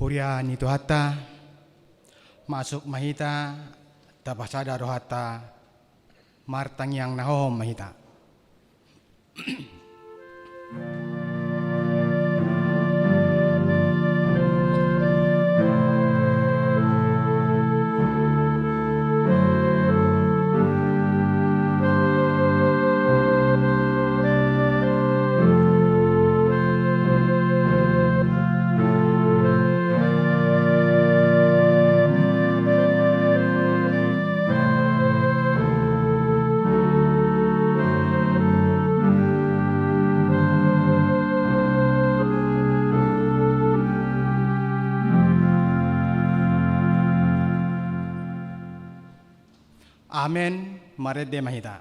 Puria ni Tuhata, masuk mahita, tapasada rohata, martang yang nahom mahita. Amen, maret de mahita.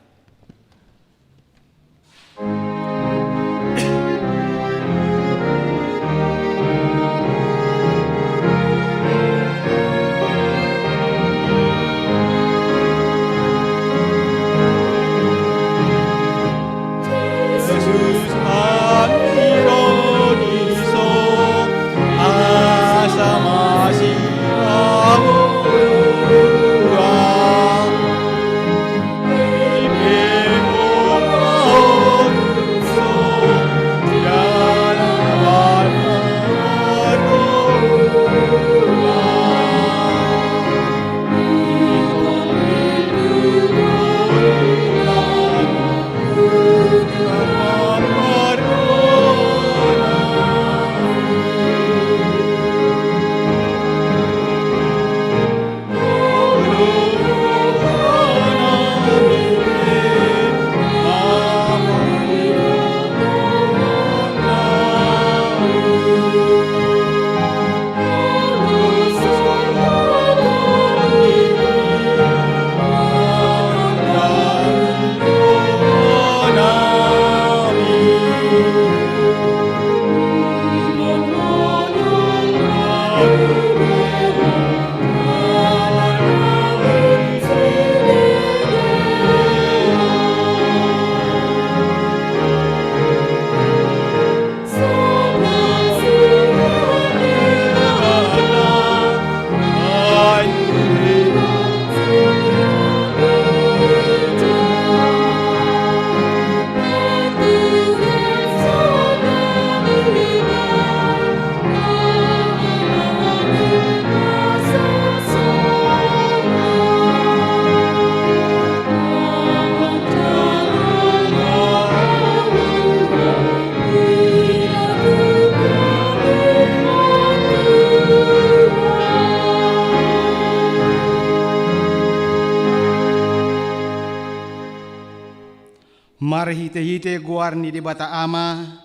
Marhite-hite guar ni di bata ama,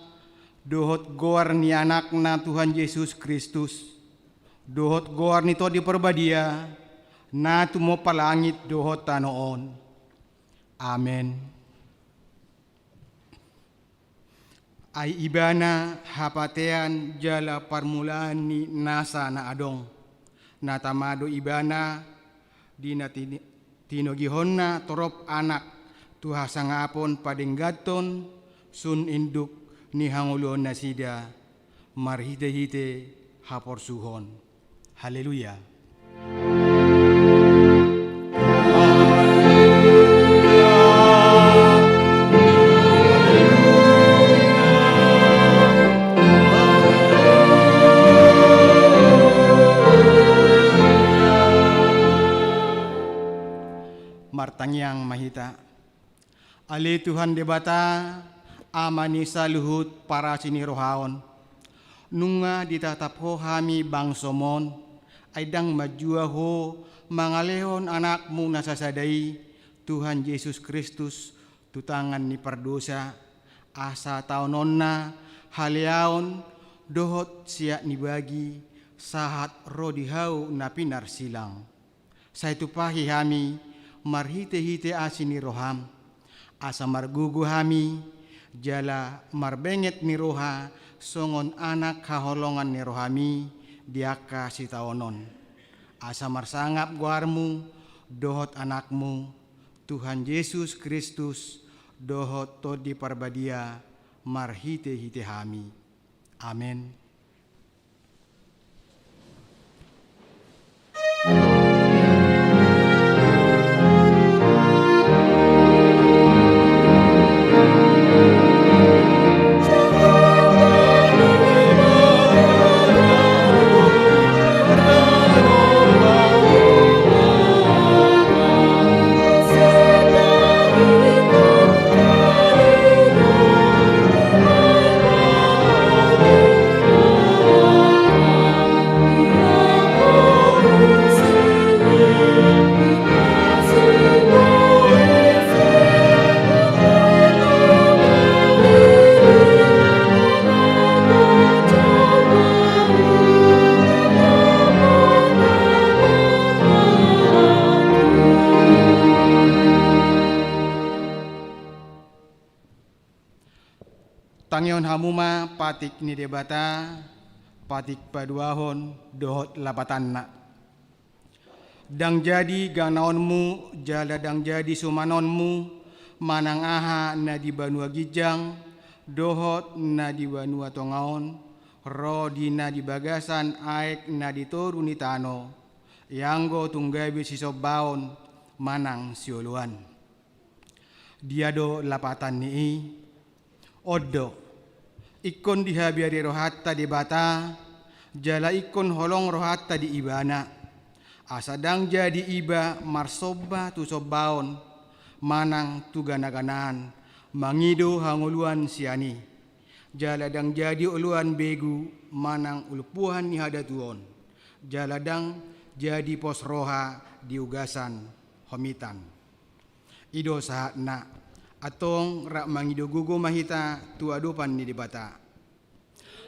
dohot guar ni anak na Tuhan Yesus Kristus, dohot guar ni to di perbadia, na tumo palangit dohot tanoon. Amen. Ay ibana hapatean jala parmulaan ni nasa na adong, natamado ibana di na tinogihon na torop anak, Tuha sangapon padinggaton sun induk ni hangulon na sida marhite-hite haporsuhon. Haleluya. Martangyang mahita. Ali Tuhan debata amani sa luhut para sinirohaon. Nunga ditatapho hami bangsomon ay dang majua ho mangalehon anak mo nasasaday Tuhan Yesus Kristus tutangan ni pardosa asa taonon na haliaon dohot siya nibagi sahat rodihaw na pinarsilang. Sa ito pahi hami marhite-hite asini roham. Asa margugu hami, jala marbenget ni roha, songon anak kaholongan ni rohami, diaka si taonon. Asa marsangap guarmu, dohot anakmu, Tuhan Yesus Kristus, dohot to di parbadia, marhite-hite hami. Amen. Tangion hamuma patik ni debata, patik paduahon dohot lapatanna. Dang jadi ganaonmu, jala dang jadi sumanonmu, manang aha na di banua gijang, dohot na di banua tongaon, rodi na di bagasan aek na di toru ni tano, yanggo tunggabi sisobaon, manang sioluan. Diado lapatan ni Odo, ikon dihabiari rohatta di bata, jala ikon holong rohatta di ibana. Asadang jadi iba marsoba tu sobaon, manang tu gana-ganaan, mangido hanguluan siani. Jala dang jadi uluan begu, manang ulupuhan ni hadatuon. Jala dang jadi pos roha di ugasan homitan. Ido sahat na. Atong rak mangido gugo mahita tu adupan ni debata.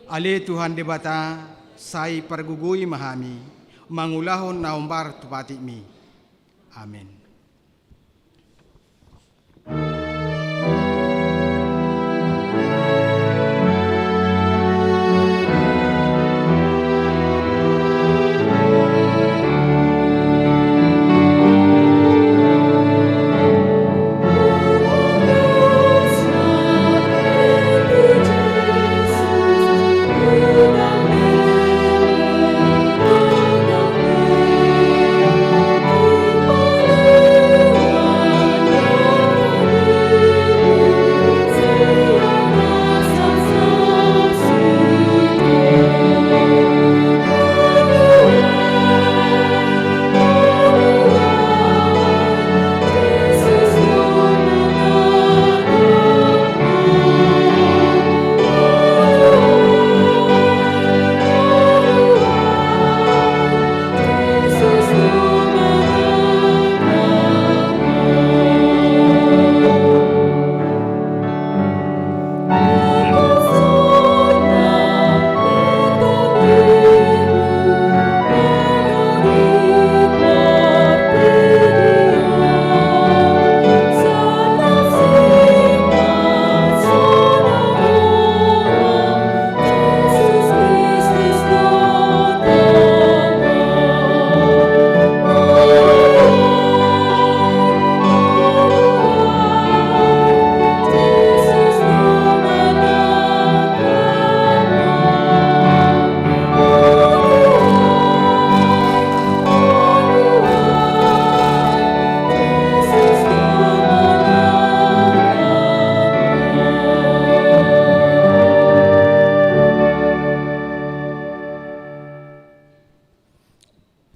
Ale Tuhan debata sai pergugui mahami mangulahon naumbar tupati mi. Amin.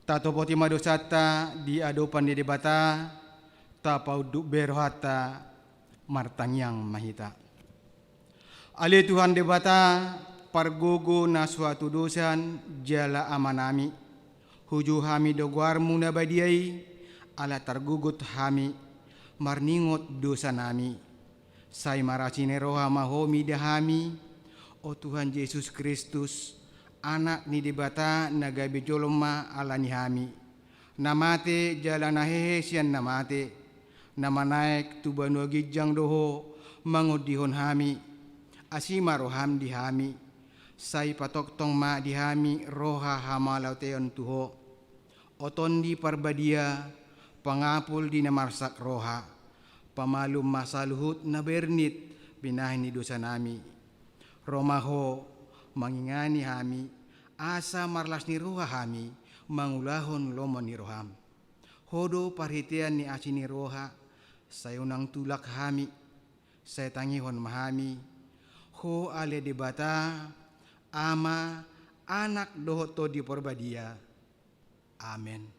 Tato poti madosata di adopan di debata, tapau duk berohata martangyang mahita. Ale Tuhan debata, pargogo na suatu dosan jala amanami, huju hami dogwarmu nabadiai, ala targugut hami, marningot dosa nami. Sai marasine roha mahomi dahami, o Tuhan Yesus Kristus, anak ni debata nagabi joloma ala ni hami. Namate jalan hehe sian namate. Nama naik tu banu gijang doho mangudihon hami. Asima roham di hami. Sai patok tong ma di hami roha hamalau teon tuho. Oton di parbadia pangapul di namarsak roha. Pamalum masaluhut na bernit binahin ni dosa nami. Romaho mangingani hami, asa marlas ni roha hami, mangulahon lomon ni roham. Hodo parhitian ni aci ni roha, sayunang tulak hami, saya tangihon mahami. Ho ale debata, ama, anak dohoto di porbadia. Amen.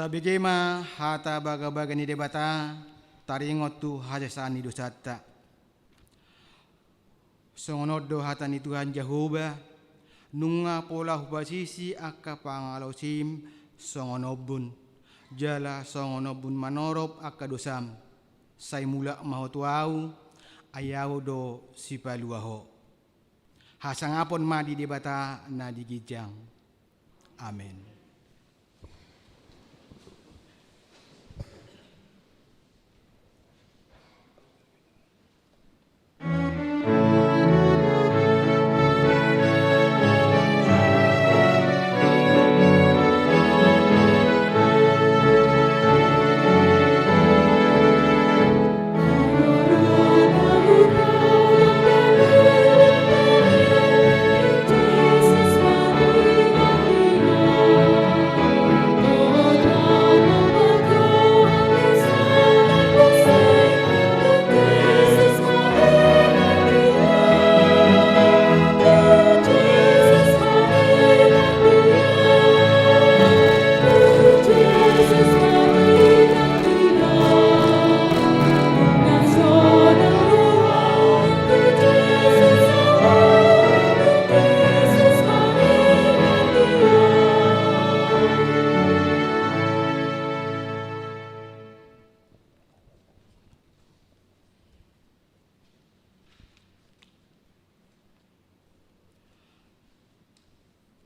Tabigema hata baga-baga ni debata taringot tu hajasani dosata. Songonodo hata ni Tuhan Jehovah nunga pola hubasisi akka pangalosim songonobun jala songonobun manorop akka dosam sai mula mahotuau ayaw do sipaluaho hasangapon madi debata na digijang. Amen.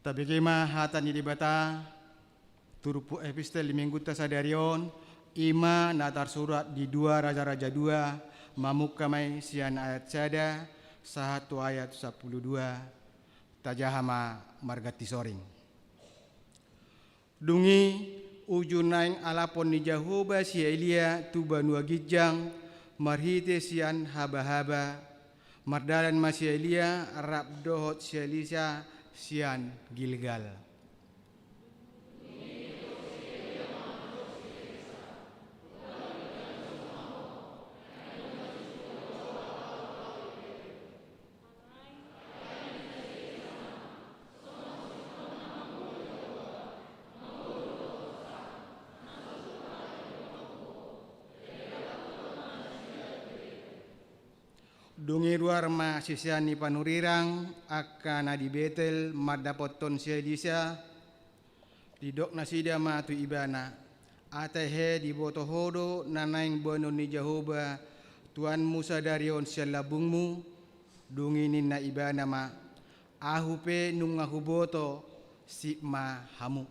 Tabigema hata ni debata turupu epistel minggu tasadarion ima natar surat di 2 Raja-Raja 2 mamuk kamai sian ayat sada 1 ayat 12 tajahama margati soring. Dungi ujun naing alapon ni Jehovah si Elia tu banua gijang marhite sian haba-haba mardalan masih Elia rap dohot si Elisa sian Gilgal. Dungi luar ma sisiani panurirang akan di Betel madapoton si Elisa di dok nasida ma tu ibana atahe di botohodo nanaing bono ni Jehovah Tuhan Musa darion sialabungmu dungi ninna ibana ma ahupe nunga huboto si ma hamu.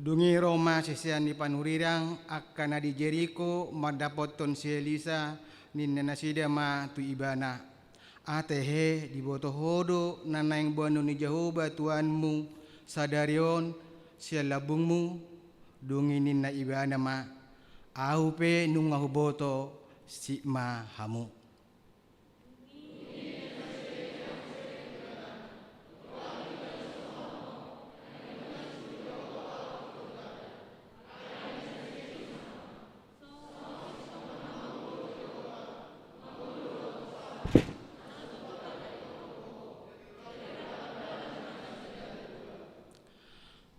Dungi Roma sisian di panurirang akan di Jericho madapoton si Elisa ninna nasida ma tu ibana atehe di botohodo nanaing bono ni Jehovah Tuhanmu sadarion sialabungmu dungi ninna ibana ma ahupe nunga huboto si ma hamu.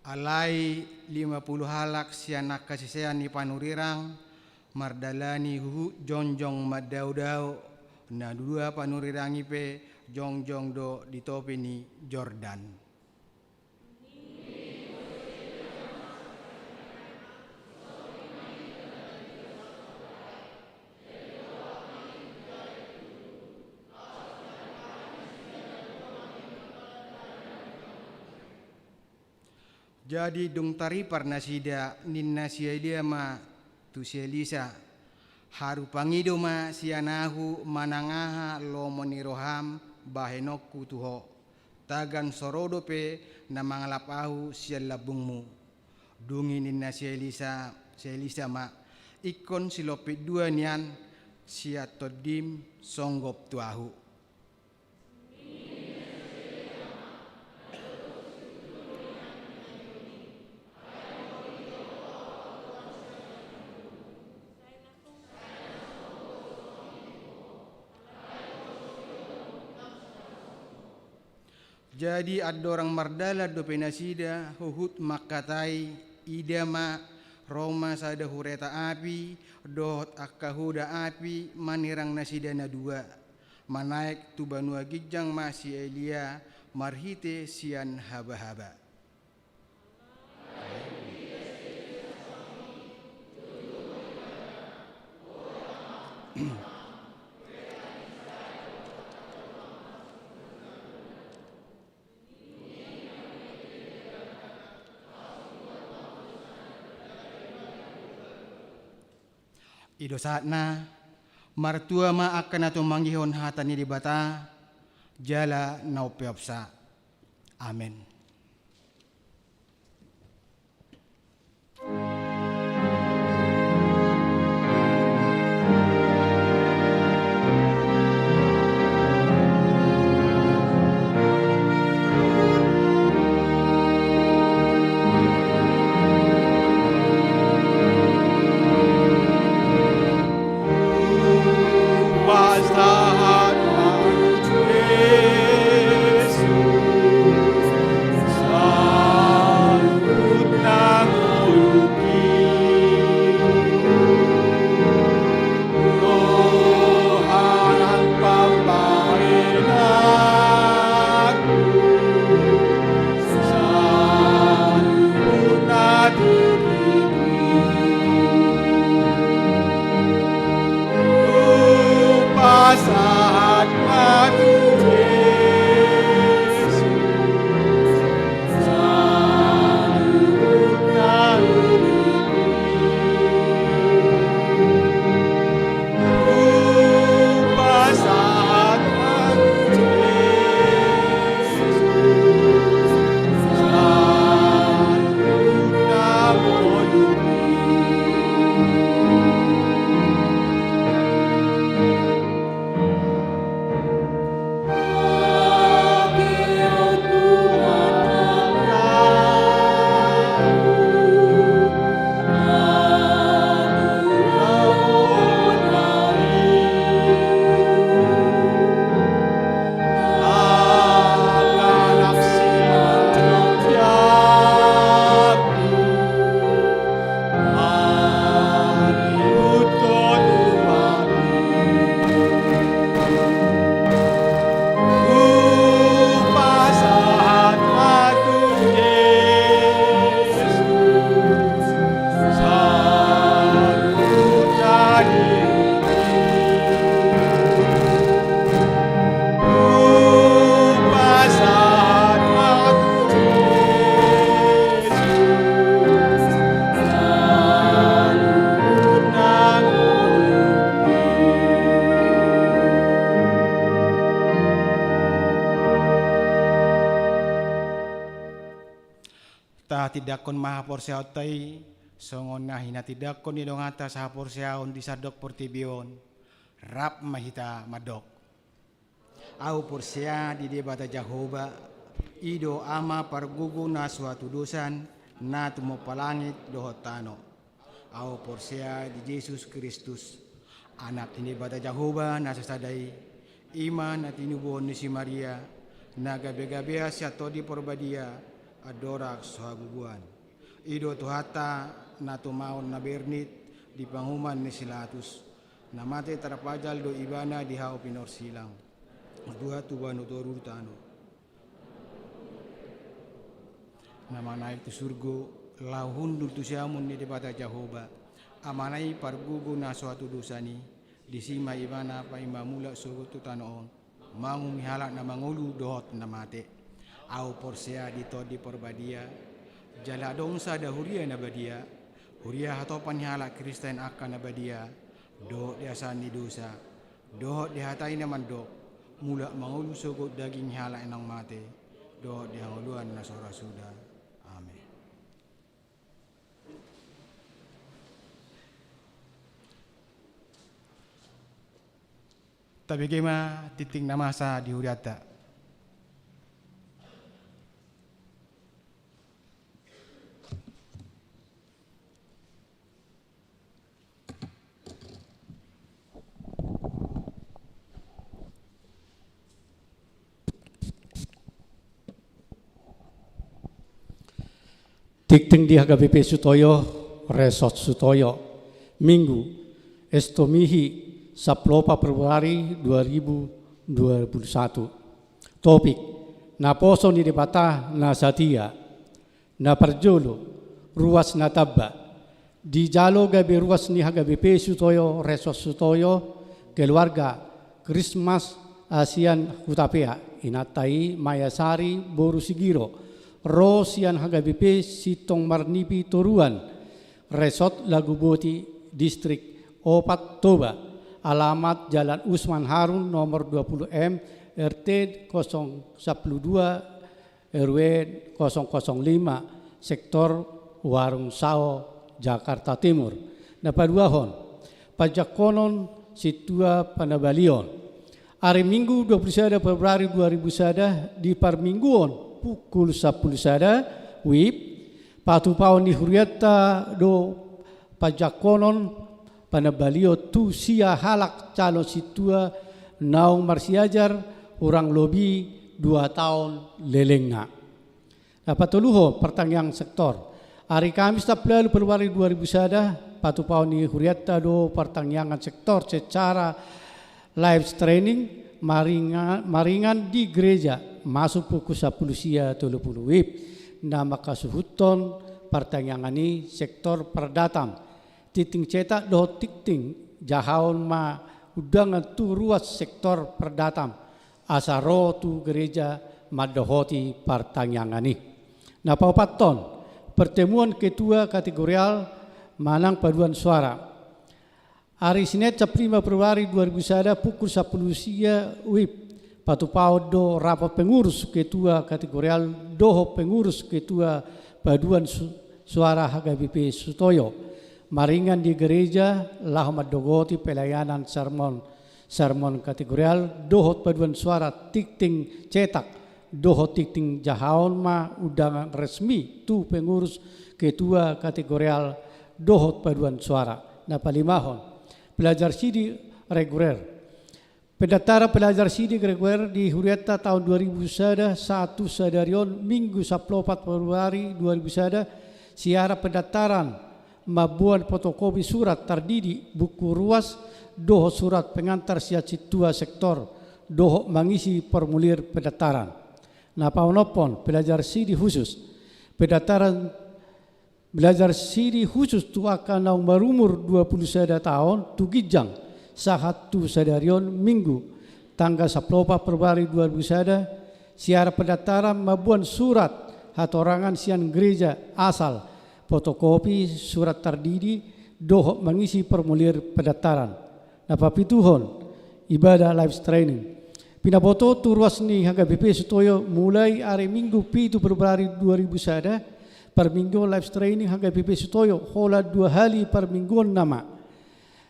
Alai 50 halak sianak kasisean ni panurirang mardalani huhu jongjong madaudau na dua panurirang ipe jongjong do di topi ni Jordan. Jadi dung taripar nasida ninna sia dia ma tu si Elisa haru pangido ma sianahu manangaha lo moniroham bahenokku tuho tagan sorodo pe na mangalapahu sia labungmu dungi ninna si Elisa ma ikon silopi dua nian sia todim songgop tuahu Jadi adorang mardala do penasida huhut makatai idama Roma sada hureta api dohot akahuda api manirang nasida na dua manaik tu banua gijang masih Elia marhite sian haba-haba. Ido saatna martua ma akan ato manggihon hatani di bata jala naupeopsa. Amin. Tidakon maha porseautai songon hina tidakon nidong atas ha porseaon di sadok portibion rap mahita madok au porsea di debata Jahoba ido ama pargugu na suatu dosan na tumo palangit dohotano au porsea di Yesus Kristus anak ini bata Jahoba na sasadai iman na tinubon ni si Maria na gabe-gabea siato di porbadia adorak sohaguguan ido tuhata na tumaon na bernit di panghuman ni silatus na mate tarapajal do ibana di hao pinor silang dua tuban utorutano na manay tu surgo lahundur tu siamun ni debata Jahoba amanay pargugu na suatu dosani di sima ibana pa imamula sugot tu tanoon mangumihalak na mangulu dohot na mate au porsea dito di porbadia jala dongsa da huria na badia huria hatopan hala Kristen akan na badia do diasan di dosa do dihatai naman do mula mangulu sugot daging hala enang mate do dihanguluan na sora suda. Amin. Tapi gema titing namasa di huriata Tikting di HKBP Sutoyo, Resort Sutoyo, Minggu, Estomihi, 10 Februari 2021. Topik, na poso ni debata na satia, na perjolo, ruas na tabba, di jalo gabi ruas ni HKBP Sutoyo, Resort Sutoyo, keluarga, Christmas, Asian Hutapea, Inatai, Mayasari, Boru Sigiro, Rosian HKBP Sitong Marnipi Toruan, Resort Laguboti, Distrik Opat Toba, alamat Jalan Usman Harun nomor 20M, RT 012 RW 005, Sektor Warung Sao, Jakarta Timur. Napaduahon, Pajakonon Situa Panabalion. Hari Minggu 21 Februari 2001 di Parmingguon pukul 10 sada WIB patupaon ni Huriata do Pajakonon Panabalio tu sia halak calon situa naung marsiajar orang lobi 2 tahun lelengna. Napatuluho pertanyaan sektor. Hari Kamis 10 Februari 2001 patupaon ni Huriata do pertanyaan sektor secara live streaming maringan di gereja masuk pukul 10 sia 30 WIB nama kasuhuton pertanyaan ini sektor perdatam titing cetak do titing jahaon ma udangan tu ruas sektor perdatam asaro tu gereja madohoti pertanyaan ini. Nah paupaton pertemuan ketua kategorial manang paduan suara hari Senin 5 Februari 2001 pukul 10 sia WIB patupau do rapat pengurus ketua kategorial doho pengurus ketua paduan suara HKBP Sutoyo maringan di gereja lahmat dogoti pelayanan sermon kategorial doho paduan suara tikting cetak doho tikting jahaon ma undangan resmi tu pengurus ketua kategorial doho paduan suara. Nah palimahon pelajar sidi reguler. Pendaftaran pelajar sidik reguler di Huriata tahun 2001 sadarion Minggu 14 Februari 2001 siara pendaftaran mabuan fotokopi surat tardidi buku ruas doho surat pengantar siat situa sektor doho mengisi formulir pendaftaran. Nah paunopon pelajar sidik khusus pendaftaran belajar sidik khusus tu akan naung berumur 21 tahun tu gijang sahatu sadarion Minggu tanggal 10 Februari 2001 siara pendaftaran mabuan surat hatorangan sian gereja asal fotokopi surat tardidi doho mengisi formulir pendaftaran. Napapituhon ibadah live streaming pinaboto turuas ni HKBP Sutoyo mulai hari Minggu 7 Februari 2001 per minggu live streaming HKBP Sutoyo hola 2 hari per mingguan nama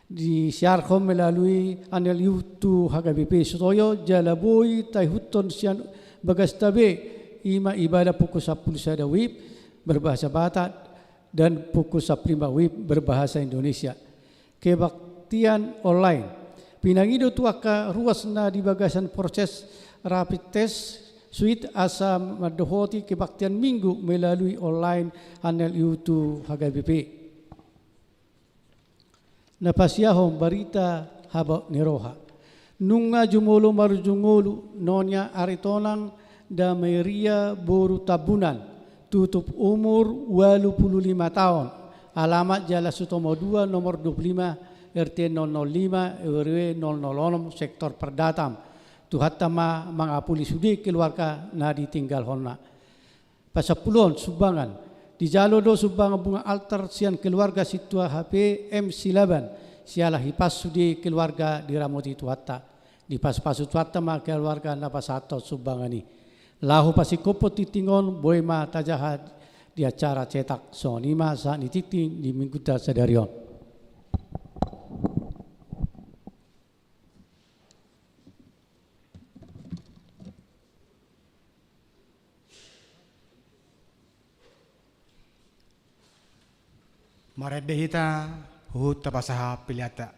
disiarkan melalui anel YouTube HKBP Sutoyo Jalaboi Taihuton Sian Bagastabe ima ibadah pukul 10 sada WIB berbahasa Batak dan pukul 15 WIB berbahasa Indonesia. Kebaktian online pinangido tu aka ruas na di bagasan proses rapid test suite asa madohoti kebaktian Minggu melalui online anel YouTube HKBP. Napasiyahong barita habak niroha. Nunga jumolo marujungolo nonya aritonang da mayria boru tabunan tutup umur 85 tahun. Alamat Jalan Sutomo 2 nomor 25 RT 005 RW 006 sektor Perdatam. Tuhatama mangapuli sudi keluarga na ditinggal honna. Pasapulon sumbangan di jalo do subang bunga altar sian keluarga situa HP M Silaban sialah hipas sudi keluarga diramoti tuata di pas tuata ma keluarga napasato sumbangani lahu pasikopo titingon boema tajahat di acara cetak sonima saat nititing di minggu sadarion. Maredehita hut tapasaha piliata.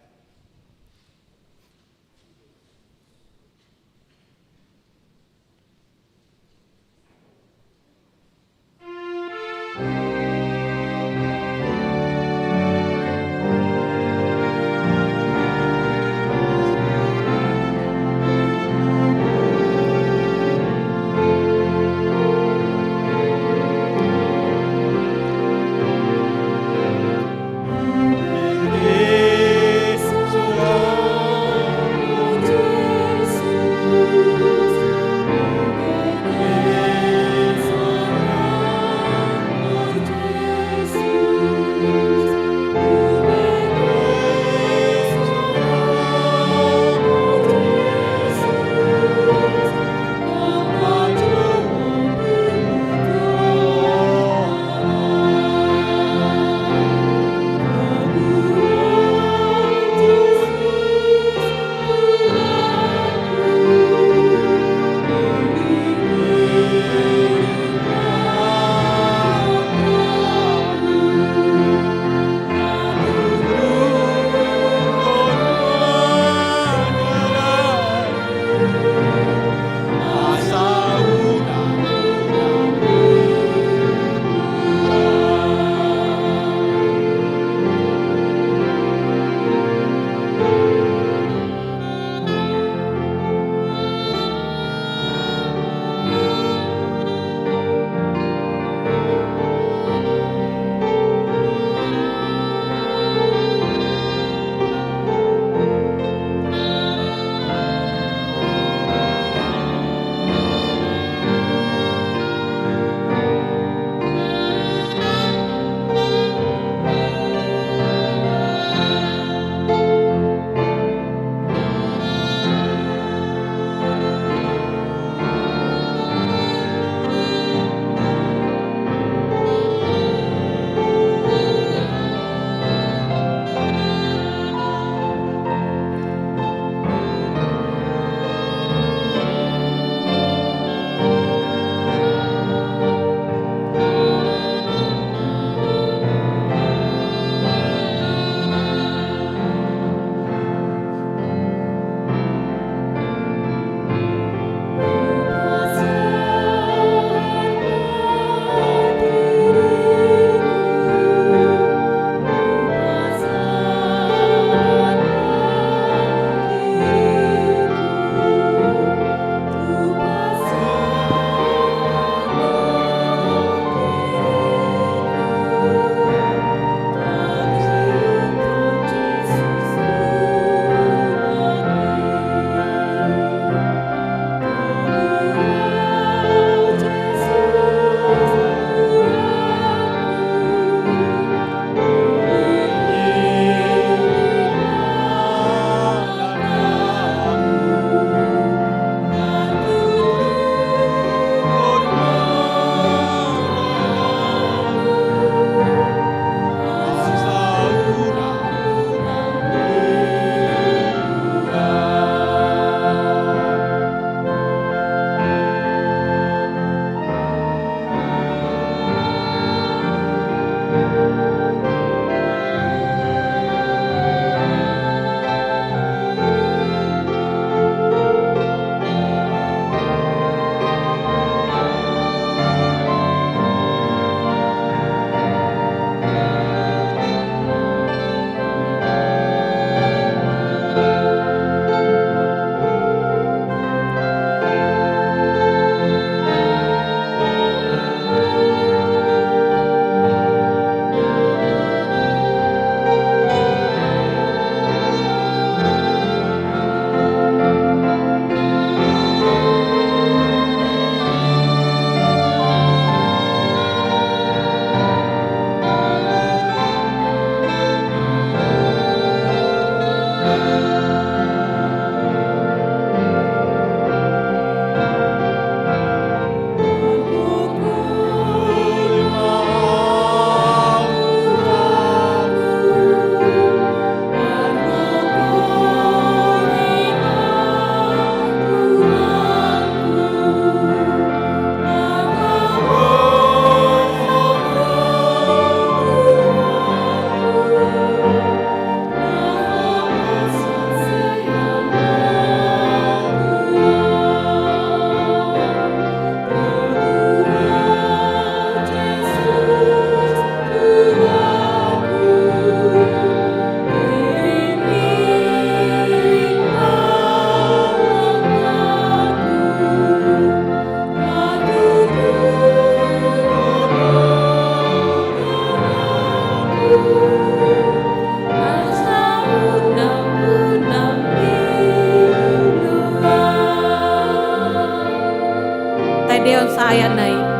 deon saya nai.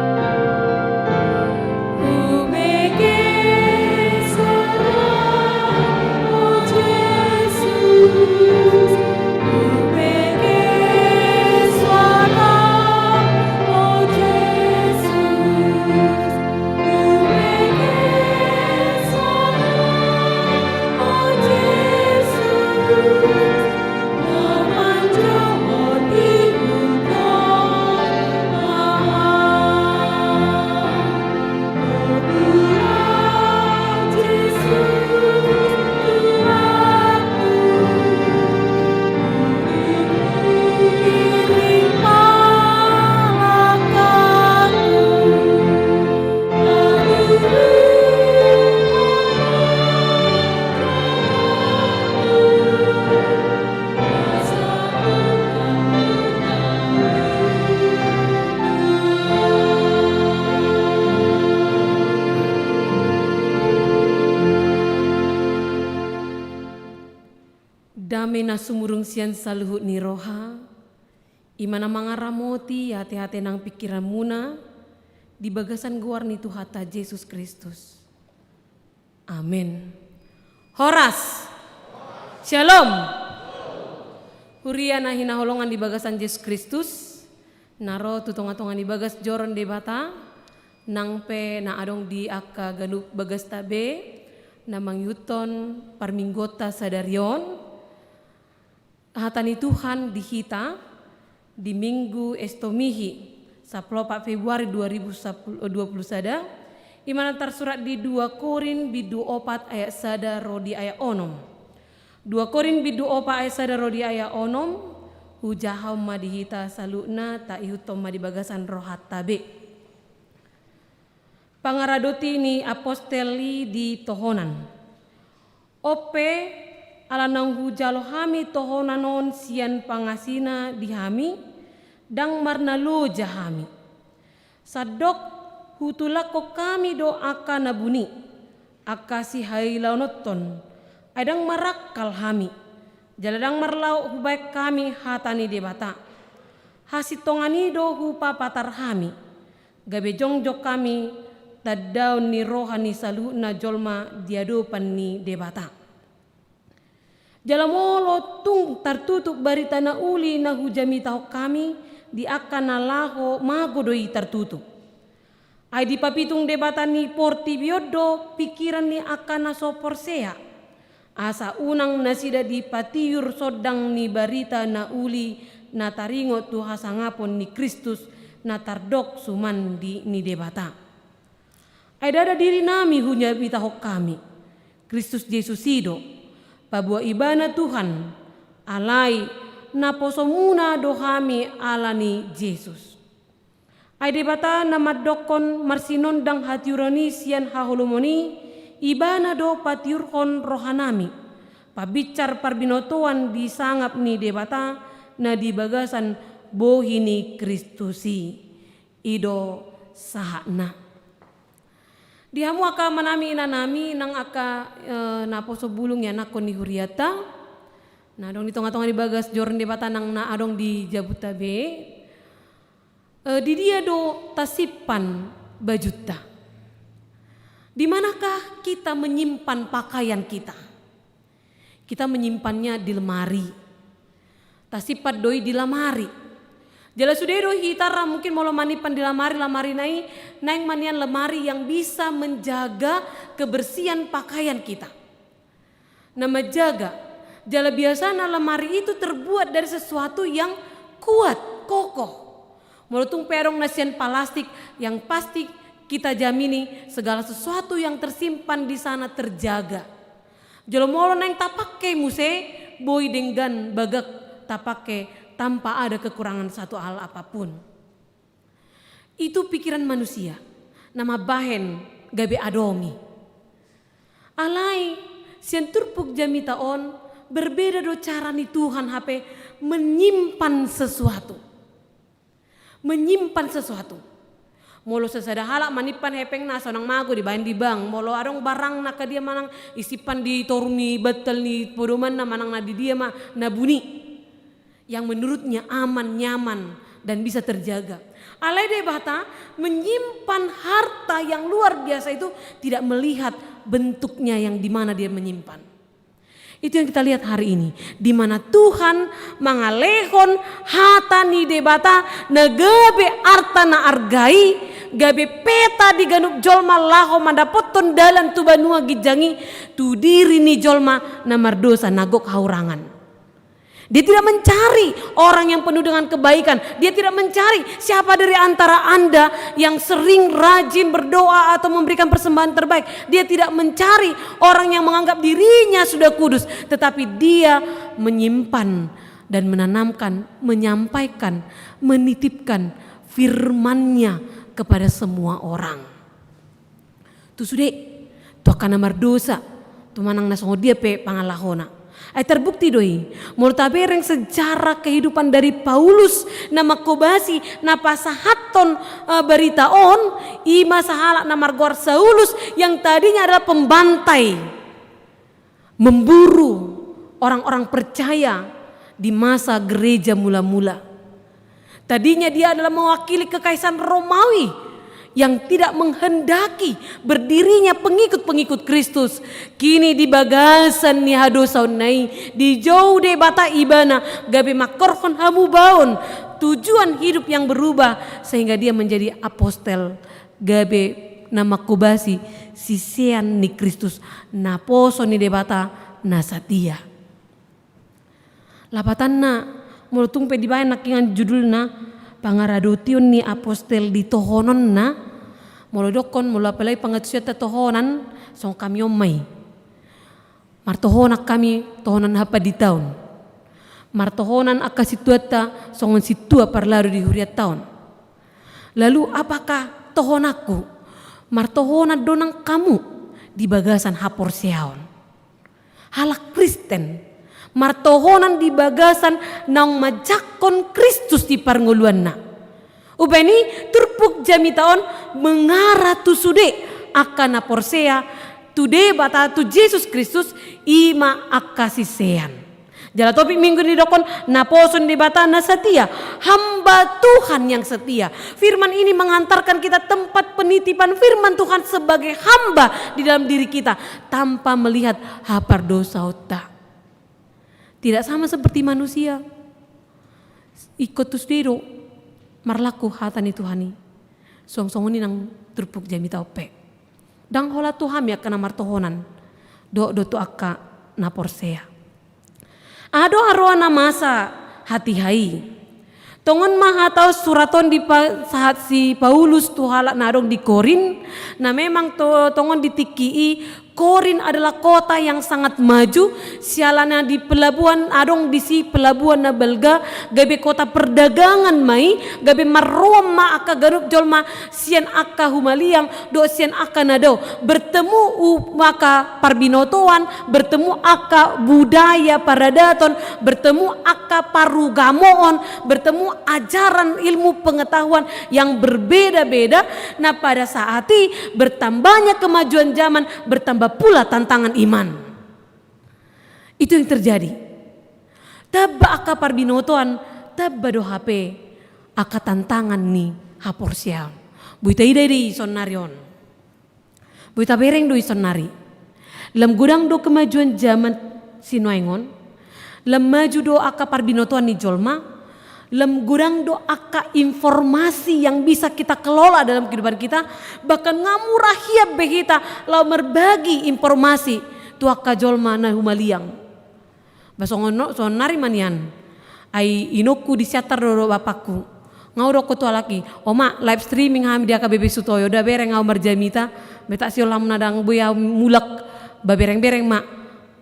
Dame na sumurung sian saluhut ni roha, imana mangaramoti hati-hati nang pikiran muna, di bagasan guar ni Tuhata Yesus Kristus. Amin. Horas. Shalom. Huria na hinaholongan di bagasan Yesus Kristus, naro tutonga-tonga di bagas joron de bata, nang pe na adong di akka ganup bagas tabe, na mangyuton parminggota sadarion, hatani Tuhan dihita di Minggu Estomihi 10 Februari 2020 sada imana tersurat di 2 Korin bidu 4 ayat sada rodi ayat onom 2 Korin bidu 4 ayat sada rodi ayat onom hujahau ma dihita saluna ta ihutom ma di bagasan rohat tabe pangaradoti ni aposteli di tohonan ope ala nang hujalo hami tohonanon sian pangasina di hami dang marnalo jahami sadok hutulako kami do aka nabuni aka si hailaunoton adang marakal hami jaladang marlau hubaik kami hatani debata hasitongani do hupa patar hami gabe jongjok kami tadau ni rohani saluhna jolma diadopan ni debata jalamolo tung tertutup barita na uli na hujami tahu kami di akan nalaho magodoi tertutup. Ay di papitung debatan ni porti biodo pikiran ni akan naso porsea. Asa unang nasida di patiur sodang ni barita na uli na taringo tuha sangapon ni Kristus na tardok suman di ni debata. Ay dada diri nami hunya bitahok kami. Kristus Yesus hidup. Pabua ibana Tuhan alai na posomuna dohami alani Yesus. Ay debata na madokon marsinon dang hatiurani sian hahulumoni ibana do patiurhon rohanami. Pabicar parbinotoan di sangap ni debata na di bagasan bohini Kristusi ido sahana. Di hamu aka manami inanami nang aka naposo bulung ya nakon ni huriata. Na dong di tonga-tonga di bagas joran debata nang na adong di Jabutabe. Di dia do tasipan bajuta. Di manakah kita menyimpan pakaian kita? Kita menyimpannya di lemari. Tasipat doi di lemari. Jala sudero hitara mungkin mau manipan di lamari nai naing manian lemari yang bisa menjaga kebersihan pakaian kita. Nama jaga. Jala biasanya lemari itu terbuat dari sesuatu yang kuat, kokoh. Mulutung perong nasian plastik yang pasti kita jamini segala sesuatu yang tersimpan di sana terjaga. Jala molo naing tapake muse boy dengan bagak tapake tanpa ada kekurangan satu hal apapun. Itu pikiran manusia. Nama bahen gabe adongi. Alai sian turpuk jami taon berbeda do cara ni Tuhan HP menyimpan sesuatu. Menyimpan sesuatu. Molo sesada halak manipan hepeng na sonang mago di bahan di bang. Molo adong barang na dia manang isipan di toruni betel ni podoman na manang na di dia ma na bunyi. Yang menurutnya aman, nyaman, dan bisa terjaga. Alai debata menyimpan harta yang luar biasa itu tidak melihat bentuknya yang di mana dia menyimpan. Itu yang kita lihat hari ini, di mana Tuhan mangalehon hata ni debata negabe arta na argai gabe peta di ganup jolma laho mandapoton dalan tu banua gijangi tu diri ni jolma na mardosa nagok haurangan. Dia tidak mencari orang yang penuh dengan kebaikan. Dia tidak mencari siapa dari antara Anda yang sering rajin berdoa atau memberikan persembahan terbaik. Dia tidak mencari orang yang menganggap dirinya sudah kudus. Tetapi dia menyimpan dan menanamkan, menyampaikan, menitipkan firman-Nya kepada semua orang. Tu sudah, tu akan namar dosa. Tu manang nasongo dia pe pangalahona. Terbukti doi, murtabereng sejarah kehidupan dari Paulus nama kobasi na pasahaton berita on ima sahala na margor Saulus yang tadinya adalah pembantai, memburu orang-orang percaya di masa gereja mula-mula. Tadinya dia adalah mewakili kekaisaran Romawi yang tidak menghendaki berdirinya pengikut-pengikut Kristus. Kini di bagasan ni hadosaun nai di jauh de bata ibana gabe makorhon hamu baon tujuan hidup yang berubah sehingga dia menjadi apostel gabe nama kubasi sisean ni Kristus naposo ni de bata nasatia. Lapatan na mulutung pe dibayan nakingan judulna pangaradution ni apostel di tohonon na molodokon mula palay pangatsyat tohonan song kami omay martohonak kami tohonan hapa di taon martohonan akasituata songon situa parlaro di huriat taon. Lalu apakah tohonakku martohonan donang kamu di bagasan hapor seaon halak Kristen martohonan di bagasan naung majakon Kristus di parnguluan na. Ubeni turpuk jami taon mengarah tu sude akan naporsea tude bata tu Yesus Kristus ima akasisean. Jala topik minggu di dokon naposon di bata na setia, hamba Tuhan yang setia. Firman ini mengantarkan kita tempat penitipan firman Tuhan sebagai hamba di dalam diri kita tanpa melihat hapar dosa otak. Tidak sama seperti manusia. Ikut tusdiro marlaku hatani Tuhani. Song-songoni nang turpuk jami taupe. Dang hola Tuhan ya kana martohonan. Do tu akka naporsea. Ado arwana masa hati hai. Tongon mah atau suraton di saat si Paulus tuhalak nadong di Korin. Nah memang tongon ditikii Korin adalah kota yang sangat maju. Sialana di pelabuhan adong di si pelabuhan na belga gabe kota perdagangan mai gabe marrom ma aka garup jolma sian aka humaliang do sian aka nado bertemu maka parbinotoan bertemu aka budaya paradaton bertemu aka parugamoon bertemu ajaran ilmu pengetahuan yang berbeda-beda. Nah pada saat itu bertambahnya kemajuan zaman bertambah pula tantangan iman. Itu yang terjadi. Taba aka parbinotoan, taba do HP, aka tantangan ni haporsial. Buita ida di sonarion. Buita bereng do isonari. Lem gudang do kemajuan zaman sinoengon. Lem maju do aka parbinotoan ni jolma. Lem gudang do aka informasi yang bisa kita kelola dalam kehidupan kita, bahkan ngamurah hiap behita lau berbagi informasi tu aka jolma na humaliang basongono sonari manian ai inoku disiatar do bapakku ngau do tu alaki oma live streaming ham dia ka bebe sutoyo da bereng ngau marjamita beta siolam nadang buya mulak babereng-bereng mak.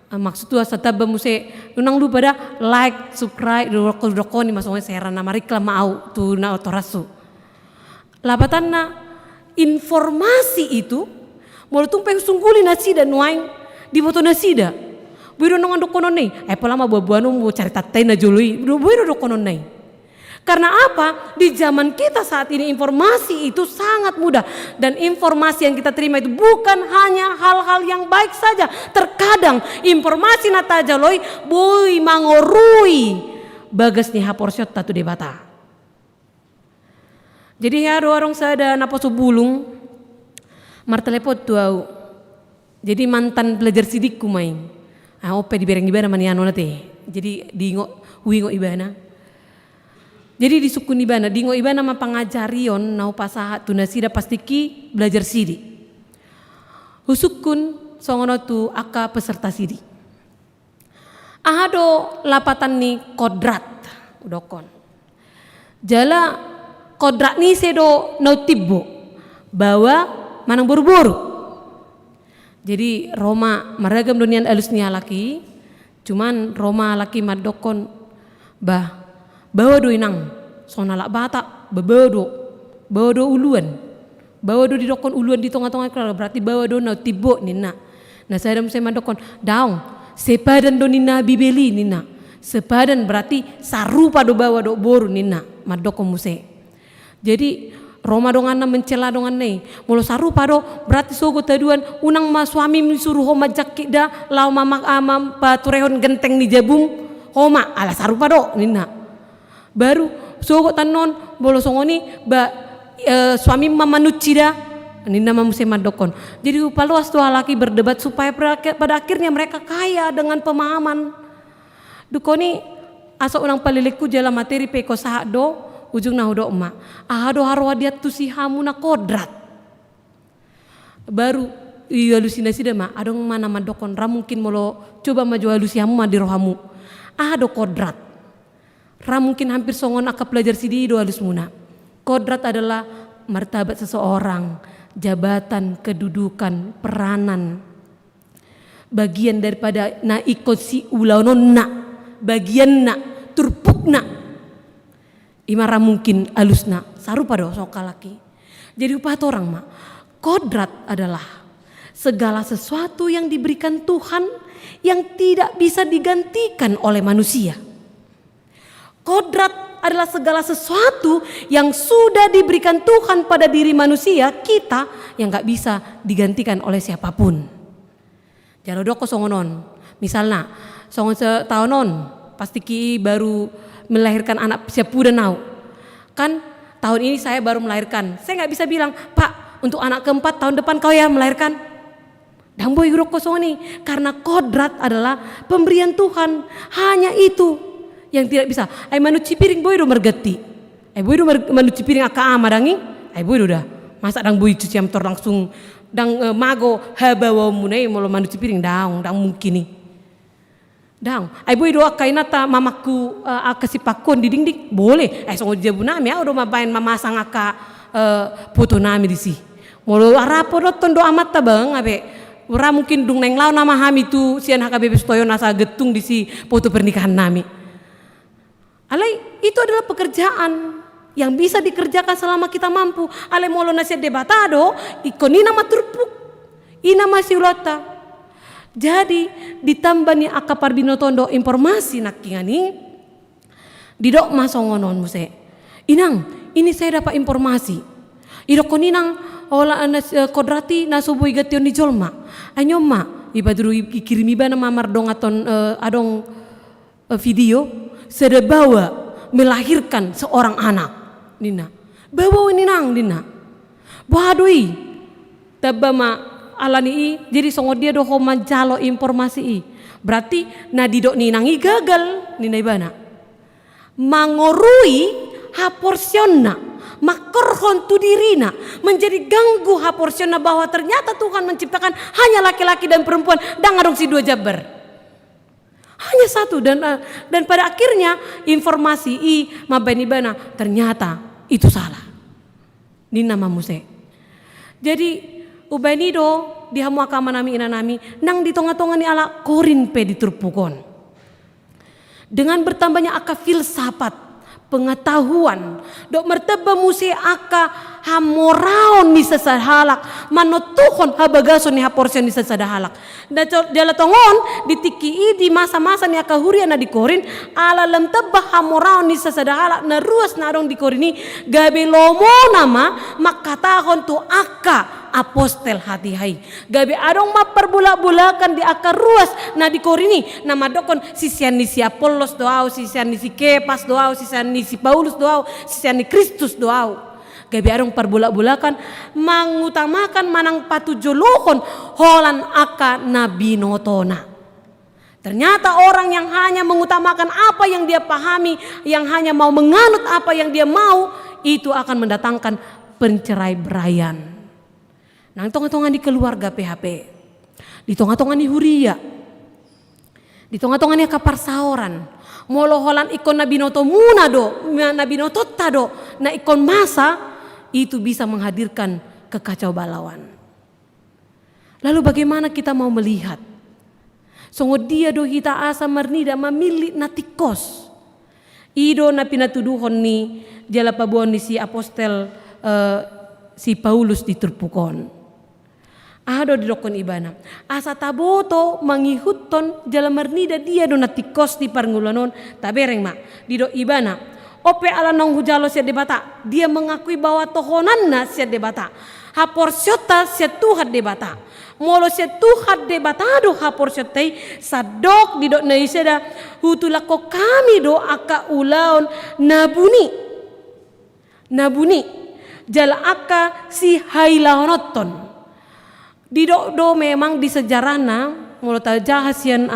Maksud tuh setelah muse nunang lu pada like, subscribe, dokoni masuknya seran nama reklam mau tuh na otorasu. Labatan na informasi itu mau tumpe sungguli nasida nuaing di foto nasida. Biro nongan dokonon nih, pelama buah-buahnu mau cari tatai na jului, biro dokonon nih. Karena apa? Di zaman kita saat ini informasi itu sangat mudah. Dan informasi yang kita terima itu bukan hanya hal-hal yang baik saja. Terkadang informasi nata jaloi bui mangorui bagas ni haporsyot tatu debata. Jadi ya orang sada naposo bulung martelepot tuau. Jadi mantan pelajar sidikku main. Ope dibereng ibana maniano nate. Jadi wingo ibana. Jadi di sukun ibana, dingo ibana ma pangajarion nau pasaha tuna sida pastiki belajar sidi. Usukun songono tu aka peserta sidi. Ahado lapatan ni kodrat udokon. Jala kodrat ni sedo nau tibbo bawa manang buru-buru. Jadi Roma maragam donian alusnya laki, cuman Roma laki madokon bawa do inang sonalak batak bawa do uluan bawa do didokon uluan di tengah-tengah kalau berarti bawa do nau tibo nina. Nah saya madokon daung sepadan do nina bibeli nina sepadan berarti sarupa do bawa do boru nina madokon muse. Jadi Roma dongan mencela dongan nei molo sarupa do berarti sogo taduan unang ma suami misuruh homa jakida lau mamak amam paturehon genteng ni jabung homa ala sarupa do nina. Baru sogo tanon bolo songoni suami mamanucida nina mamuse madokon. Jadi upaluas dua laki berdebat supaya pada akhirnya mereka kaya dengan pemahaman. Dukoni asok unang paliliku jala materi peko sahak do ujung nahudo emak. Ahado harwa dia tu si hamu na kodrat. Baru halusinasi deh mak. Adong mana madokon ram mungkin molo coba maju halusi hamu madi rohamu. Ahado kodrat. Ram mungkin hampir songon aka pelajar sidi do halus muna. Kodrat adalah martabat seseorang, jabatan, kedudukan, peranan. Bagian daripada na ikut si ulaunon na, bagian na, turpuk na. Imara mungkin alusna, sarupa do sokalaki. Jadi upat orang mak, kodrat adalah segala sesuatu yang diberikan Tuhan yang tidak bisa digantikan oleh manusia. Kodrat adalah segala sesuatu yang sudah diberikan Tuhan pada diri manusia kita yang gak bisa digantikan oleh siapapun. Jalodoko songonon, misalnya songon setahunon pasti ki baru melahirkan anak siapu dan nau. Kan tahun ini saya baru melahirkan. Saya gak bisa bilang, Pak untuk anak keempat tahun depan kau ya melahirkan. Dan boy roko songoni karena kodrat adalah pemberian Tuhan. Hanya itu yang tidak bisa. Ai manuci piring boy do mergeti. Ai boy do manuci piring aka amadangi. Ai boy do dah. Masa dang boy cuci amtor langsung dang mago habawa munai molo manuci piring dang mungkin nih. Dang, ai boy do aka inata mamaku aka sipakon di dingdik boleh. Ai songo jabu nami au do mabain mamasang aka foto nami di si. Molo arapo do tondo amat ta bang abe. Ora mungkin dung neng lau nama hami tu sian HKBP Stoyo nasa getung di si foto pernikahan nami. Alai itu adalah pekerjaan yang bisa dikerjakan selama kita mampu. Alai molo nasihat debatado ikonina maturpuk ina masiulata. Jadi ditambah ni akapar binotondo informasi nakingani didok masongonon muse. Inang, ini saya dapat informasi. Idokoninang ola anas kodrati nasubui gation di jolma. Anyoma ibadru ikirimi bana mamar dong aton adong video sedebawa melahirkan seorang anak nina. Bawa ninang nina. Badui tabama alani jadi songo dia do homa jalo informasi berarti nadidok ninangi gagal nina ibana. Mangorui haporsionna makorhon tu dirina menjadi ganggu haporsiona bahwa ternyata Tuhan menciptakan hanya laki-laki dan perempuan dan ngadong si dua jabar hanya satu dan pada akhirnya informasi mabani bana ternyata itu salah nina mamuse. Jadi ubani do dihamu akama nami ina nami nang di tonga-tonga ni ala korin pe diturpukon dengan bertambahnya akal filsafat pengetahuan dok merteba muse aka hamoraon ni sesahalak manotuhon habagason ni haporsion ni sesadahalak da jala tongon ditiki di masa-masa ni aka huriana di korin ala lam tebah hamoraon ni sesadahalak na ruas na adong di korini gabe lomo nama makatahon tu aka apostel hati hai gabe adong maperbulak-bulakan di aka ruas na di korini nama dokon sisian ni si Apollos doau sisian ni si Kepas doau sisian ni si Paulus doau sisian ni Kristus doau gabi arong perbulak-bulakan mengutamakan manang patujolokon holan aka nabinotona. Ternyata orang yang hanya mengutamakan apa yang dia pahami, yang hanya mau menganut apa yang dia mau, itu akan mendatangkan pencerai-beraian. Nah, tong-tongan di keluarga PHP, di tong-tongan di huria, di tong-tongan di kaparsaoran, moloholan ikon nabinoto muna do, nabinoto tado, na ikon masa, itu bisa menghadirkan kekacau balauan. Lalu bagaimana kita mau melihat? Sungguh dia do hita asa marnida memilih natikos. Ido na pinatuduhon ni jala pabuan ni si apostel si Paulus diturpukon. Ado didokon ibana. Asa taboto mangihutton jala marnida dia do natikos di parngulanon tabereng ma. Dido ibana. Ope ala nong hujalo sia debata. Dia mengakui bahwa tohonanna sia debata. Haporsyota sia Tuhan debata. Molo sia Tuhan debatado haporsyotai sadok didok na iseda hutulako kami do aka ulaon nabuni. Nabuni. Jala aka si hailahonoton. Didok do memang di sejarahna molo tajahas yan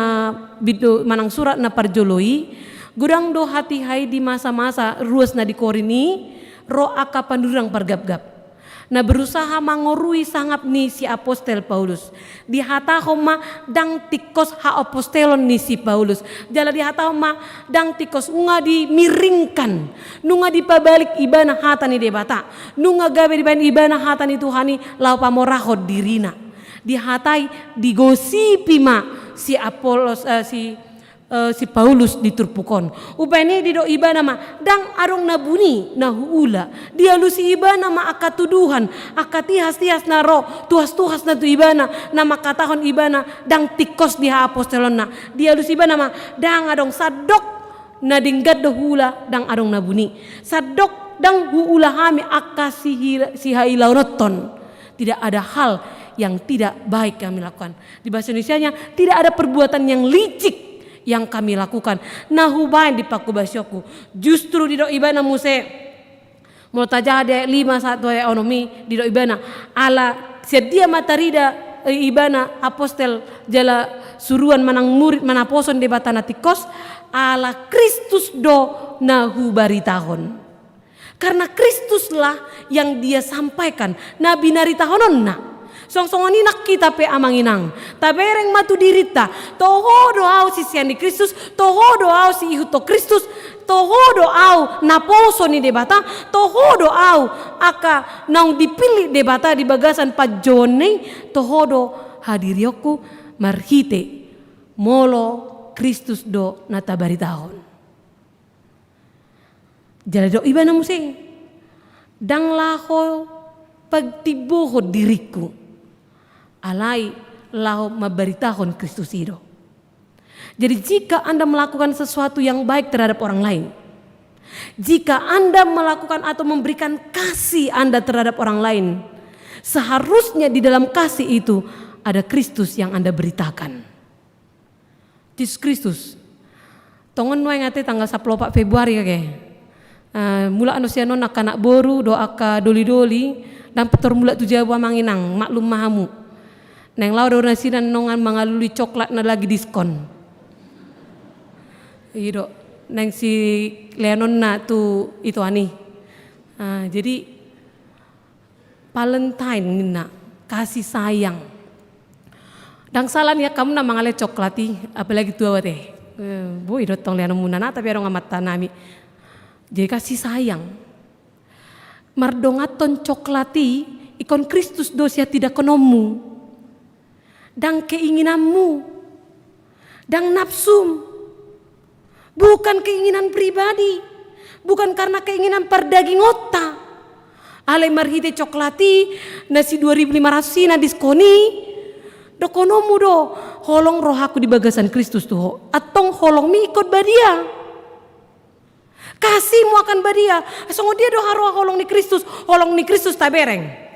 bido manang surat na parjoloi gudang do hati hai di masa-masa ruas na di korini ro aka pandurang pargap-gap. Na berusaha mangorui sangap ni si apostel Paulus. Di hata homa dang tikos ha apostelon ni si Paulus. Jala di hata homa dang tikos unga dimiringkan. Nunga dipabalik ibana hata ni debata. Nunga gabe di ibana hata ni Tuhani lau pamorahod dirina. Di hatai digosipi ma si Apolos si Paulus diturpukon. Upani dido iba nama dang arong nabuni nahuula. Dia lusi iba nama akatuduhan, akatihas-tihas na ro, tuhas-tuhas na tu iba na makatahon iba na dang tikos diha apostolon na. Dia lusi iba nama dang adong sadok na dinggat dohula dang adong nabuni. Sadok dang huula hami si hailaunoton. Tidak ada hal yang tidak baik kami lakukan. Di bahasa Indonesianya tidak ada perbuatan yang licik yang kami lakukan. Nahubain di paku basyoku. Justru di do ibana muse. Mau tajah ada 5:1 ekonomi di do ibana. Ala sedia matarida ibana apostel jala suruan manang murid manaposon debatana tikos. Ala Kristus do nahubaritahon. Karena Kristuslah yang dia sampaikan. Nabi naritahonon na. Song-songon inak kita pe amanginang. Tabereng matu dirita. Toho doau si siani Kristus. Toho doau si ihuto Kristus. Toho doau naposo ni debata. Toho doau aka naung dipilih debata di bagasan pajone. Toho do hadirioku marhite. Molo Kristus do natabaritahon. Jala do iba na musing. Dang laho pagtibuho diriku. Alai lau mabaritahon Kristus itu. Jadi jika Anda melakukan sesuatu yang baik terhadap orang lain, jika Anda melakukan atau memberikan kasih Anda terhadap orang lain, seharusnya di dalam kasih itu ada Kristus yang Anda beritakan. Yesus Kristus. Tongon nuai ngate tanggal 14 Februari kake. Mula anusiano nak kanak boru doa ka doli-doli dan petor mula tu Jawa manginang maklum mahamu. Neng lau dona sinan nongan mangaluli coklat na lagi diskon. Ido neng si Leonon na tu itu ani. Jadi Valentine ngina kasih sayang. Dang salan ya kamu na mangale coklati apalagi tua teh. Bu ido tong Leonon muna na tapi arong amat tanami. Jadi kasih sayang. Mardongaton coklati ikon Kristus dosia tidak konomu. Dan keinginanmu, dan nafsum, bukan keinginan pribadi, bukan karena keinginan perdaging otak. Ale marhite coklati nasi 2.500 na diskoni, dokonomu do holong rohaku di bagasan Kristus tuh, atong holong mi ikut badia. Kasihmu akan badia, songo dia do haro holong ni Kristus tabereng.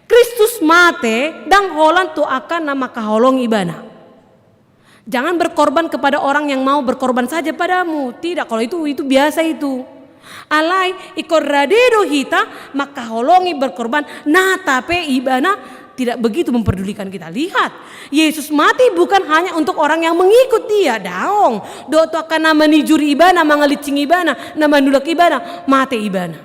Kristus mate dan holan tu akan nama kaholong ibana. Jangan berkorban kepada orang yang mau berkorban saja padamu. Tidak, kalau itu biasa itu. Alai ikon radedo hita maka holongi berkorban. Nah tapi ibana tidak begitu memperdulikan kita. Lihat, Yesus mati bukan hanya untuk orang yang mengikut dia. Daong, doto akan nama nijuri ibana, mangalicing ibana, nama nulak ibana, mati ibana.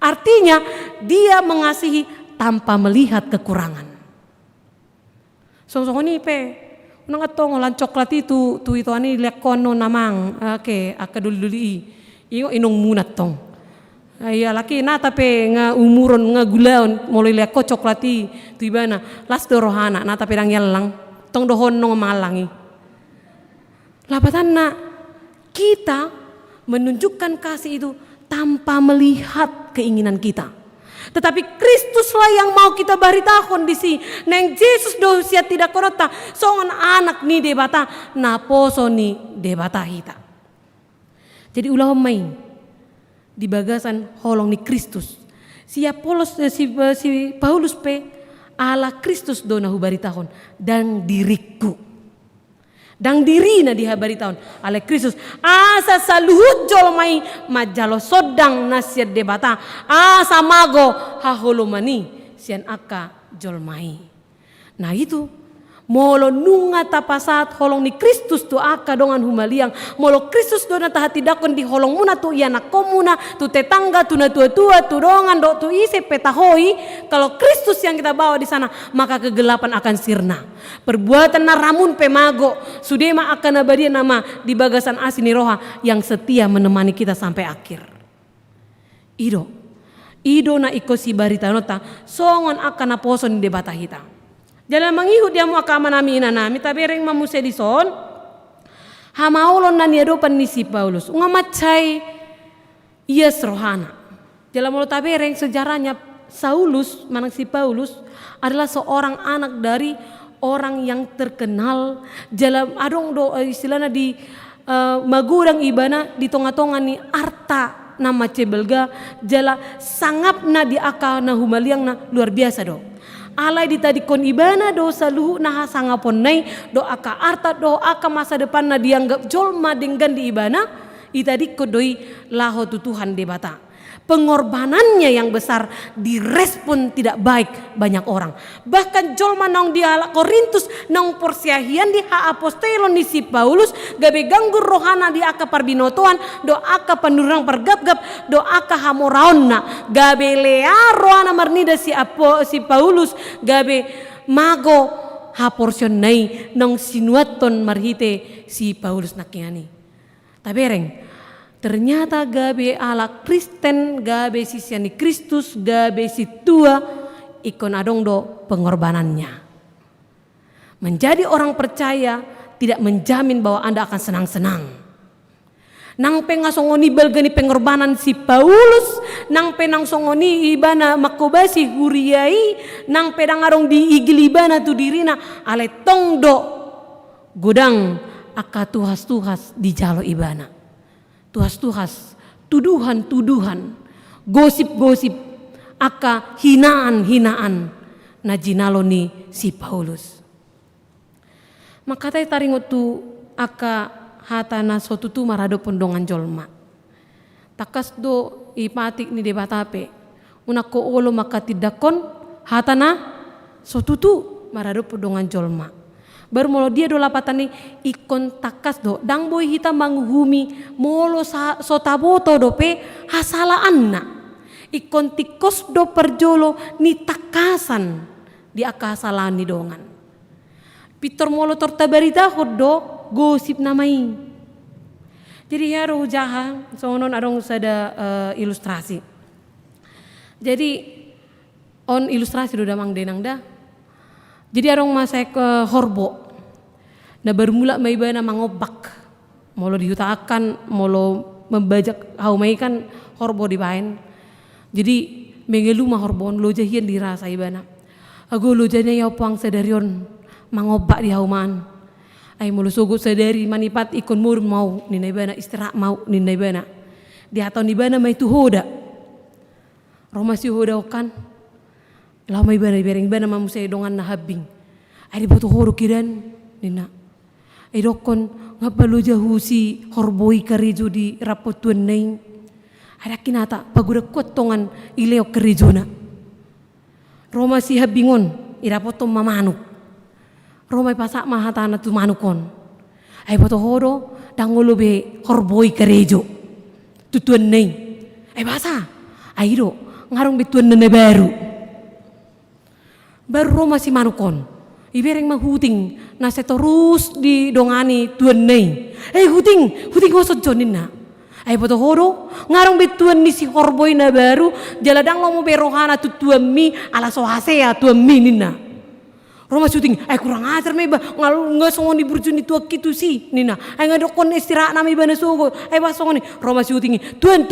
Artinya dia mengasihi tanpa melihat kekurangan. Song-song ini pe, nang atong olan coklat itu ani liak kono namang, akaduli-duli, iyo inong munat tong. Iya laki na tapi nga umuron nga gulaon mulai liak ko coklati tu ibana las dorohana na tapi dang yalang tong dohon nong malangi. Lapatan na kita menunjukkan kasih itu tanpa melihat keinginan kita. Tetapi Kristuslah yang mau kita baritahon di sini. Neng Yesus dosia tidak korota songon anak ni debata na poso ni debata hita. Jadi ulah main di bagasan holong ni Kristus. Si Paulus pe ala Kristus do nahu baritahon dan diriku. Dan diri na dihabaritahon ala Kristus. Asa saluhut jolmai majalo sodang nasiat debata. Asa mago haholomani sian aka jolmai. Nah itu molo nunga tapasat holong ni Kristus tu aka dongan humaliang. Molo Kristus do na tahati dakon di holong muna tu iana komuna tu tetangga tu na tua-tua tu dongan do tu ise petahoi. Kalau Kristus yang kita bawa di sana maka kegelapan akan sirna. Perbuatan na ramun pemago sudema akan abadia nama di bagasan asini roha yang setia menemani kita sampai akhir. Ido na ikosi barita nota songon akan aposon di debata hita. Jalan mangihut dia mu akama nami inanami tabereng mamuse dison. Hamaulon na niadopan ni si Paulus. Unga macai yes rohana. Jalan mulut tabereng sejarahnya Saulus manang si Paulus adalah seorang anak dari orang yang terkenal. Jalan adong do istilahnya di magurang ibana di tonga-tonga ni arta nama cebelga jala sangap na di aka na humaliang na luar biasa do. Alai di tadi kon ibana do saluhu nah sangapon nai do aka arta do aka masa depan na dianggap jolma dengan di ibana itadi kodoi laho tu Tuhan debata. Pengorbanannya yang besar direspon tidak baik banyak orang. Bahkan jolma nong di ala Korintus nong porsiahian di ha apostolon ni si Paulus gabe ganggu rohana di aka parbinotoan do aka penurang pergap-gap do aka hamoraonna gabe lea rohana marnida si Paulus gabe mago ha porsion nai nong sinuaton marhite si Paulus nakiani. Tabereng ternyata gabe ala Kristen, gabe sisiani Kristus, gabe si tua ikon adong do pengorbanannya. Menjadi orang percaya tidak menjamin bahwa Anda akan senang-senang. Nang pengasongoni belgani pengorbanan si Paulus, nang penang songoni ibana makobasi huriai, nang pedang arong di igil ibana tu dirina ale tongdo godang aka tuhas-tuhas di jalo ibana. Tuhas-tuhas, tuduhan-tuduhan, gosip-gosip, aka hinaan-hinaan na jinaloni si Paulus. Maka tay taringot tu aka hatana sotutu marado pondongan jolma. Takas do ipatik ni debatape, unako olo maka tidakon hatana sotutu marado pondongan jolma. Baru molo dia do lapatan ni ikon takas do dang boy hita manghumi molo sotaboto do pe hasalaan na ikon tikos do perjolo ni takasan di akasalaan ni dongan pitor molo torta barita do gosip namai. Jadi haro jaha sonon adong sada ilustrasi. Jadi on ilustrasi do damang denang da. Jadi arong masai ke horbo. Na bermula may ba na mangobak. Molo dihutakan, molo membajak haumay kan horbo di bain. Jadi mengelu mah horbon lojahian dirasa ibana. Ago lojanya yaw puang sadarion mangobak di hauman. Ay molo sugut sadari manipat ikon murun mau nina ibana istirahat mau nina ibana. Di hatau ibana may tuhoda. Roma si hoda kan. Lama ibana bereng ibana mamusay dongan na habing. Ay di butuh horo kiran nina. Ay dokon ngapalo jahu si horboi karejo di rapotuan naing. Ada kinata paguda kuat tongan ileo kerejona. Roma siha bingon irapoto mamanuk. Roma pasak mahatana tu manukon. Ai poto hodo dangolo be horboi kerejo. Tutuan neng. Basa. Airo ngarong bituan nene baru. Baru Roma si manukon. Ibereng manghuting nase terus di dongani tuan neng. Huting hosot jonin na. Ay poto horo ngarong bituan ni si horboi na baru jaladang lo mo berohana tu tuan mi ala sohasea tuan mi nina. Roma syuting kurang ajar meba ngal songon di burjun itu kitu si nina. Ngadokon istirahat nami bana sugo. Basongon ni Roma syuting tuan.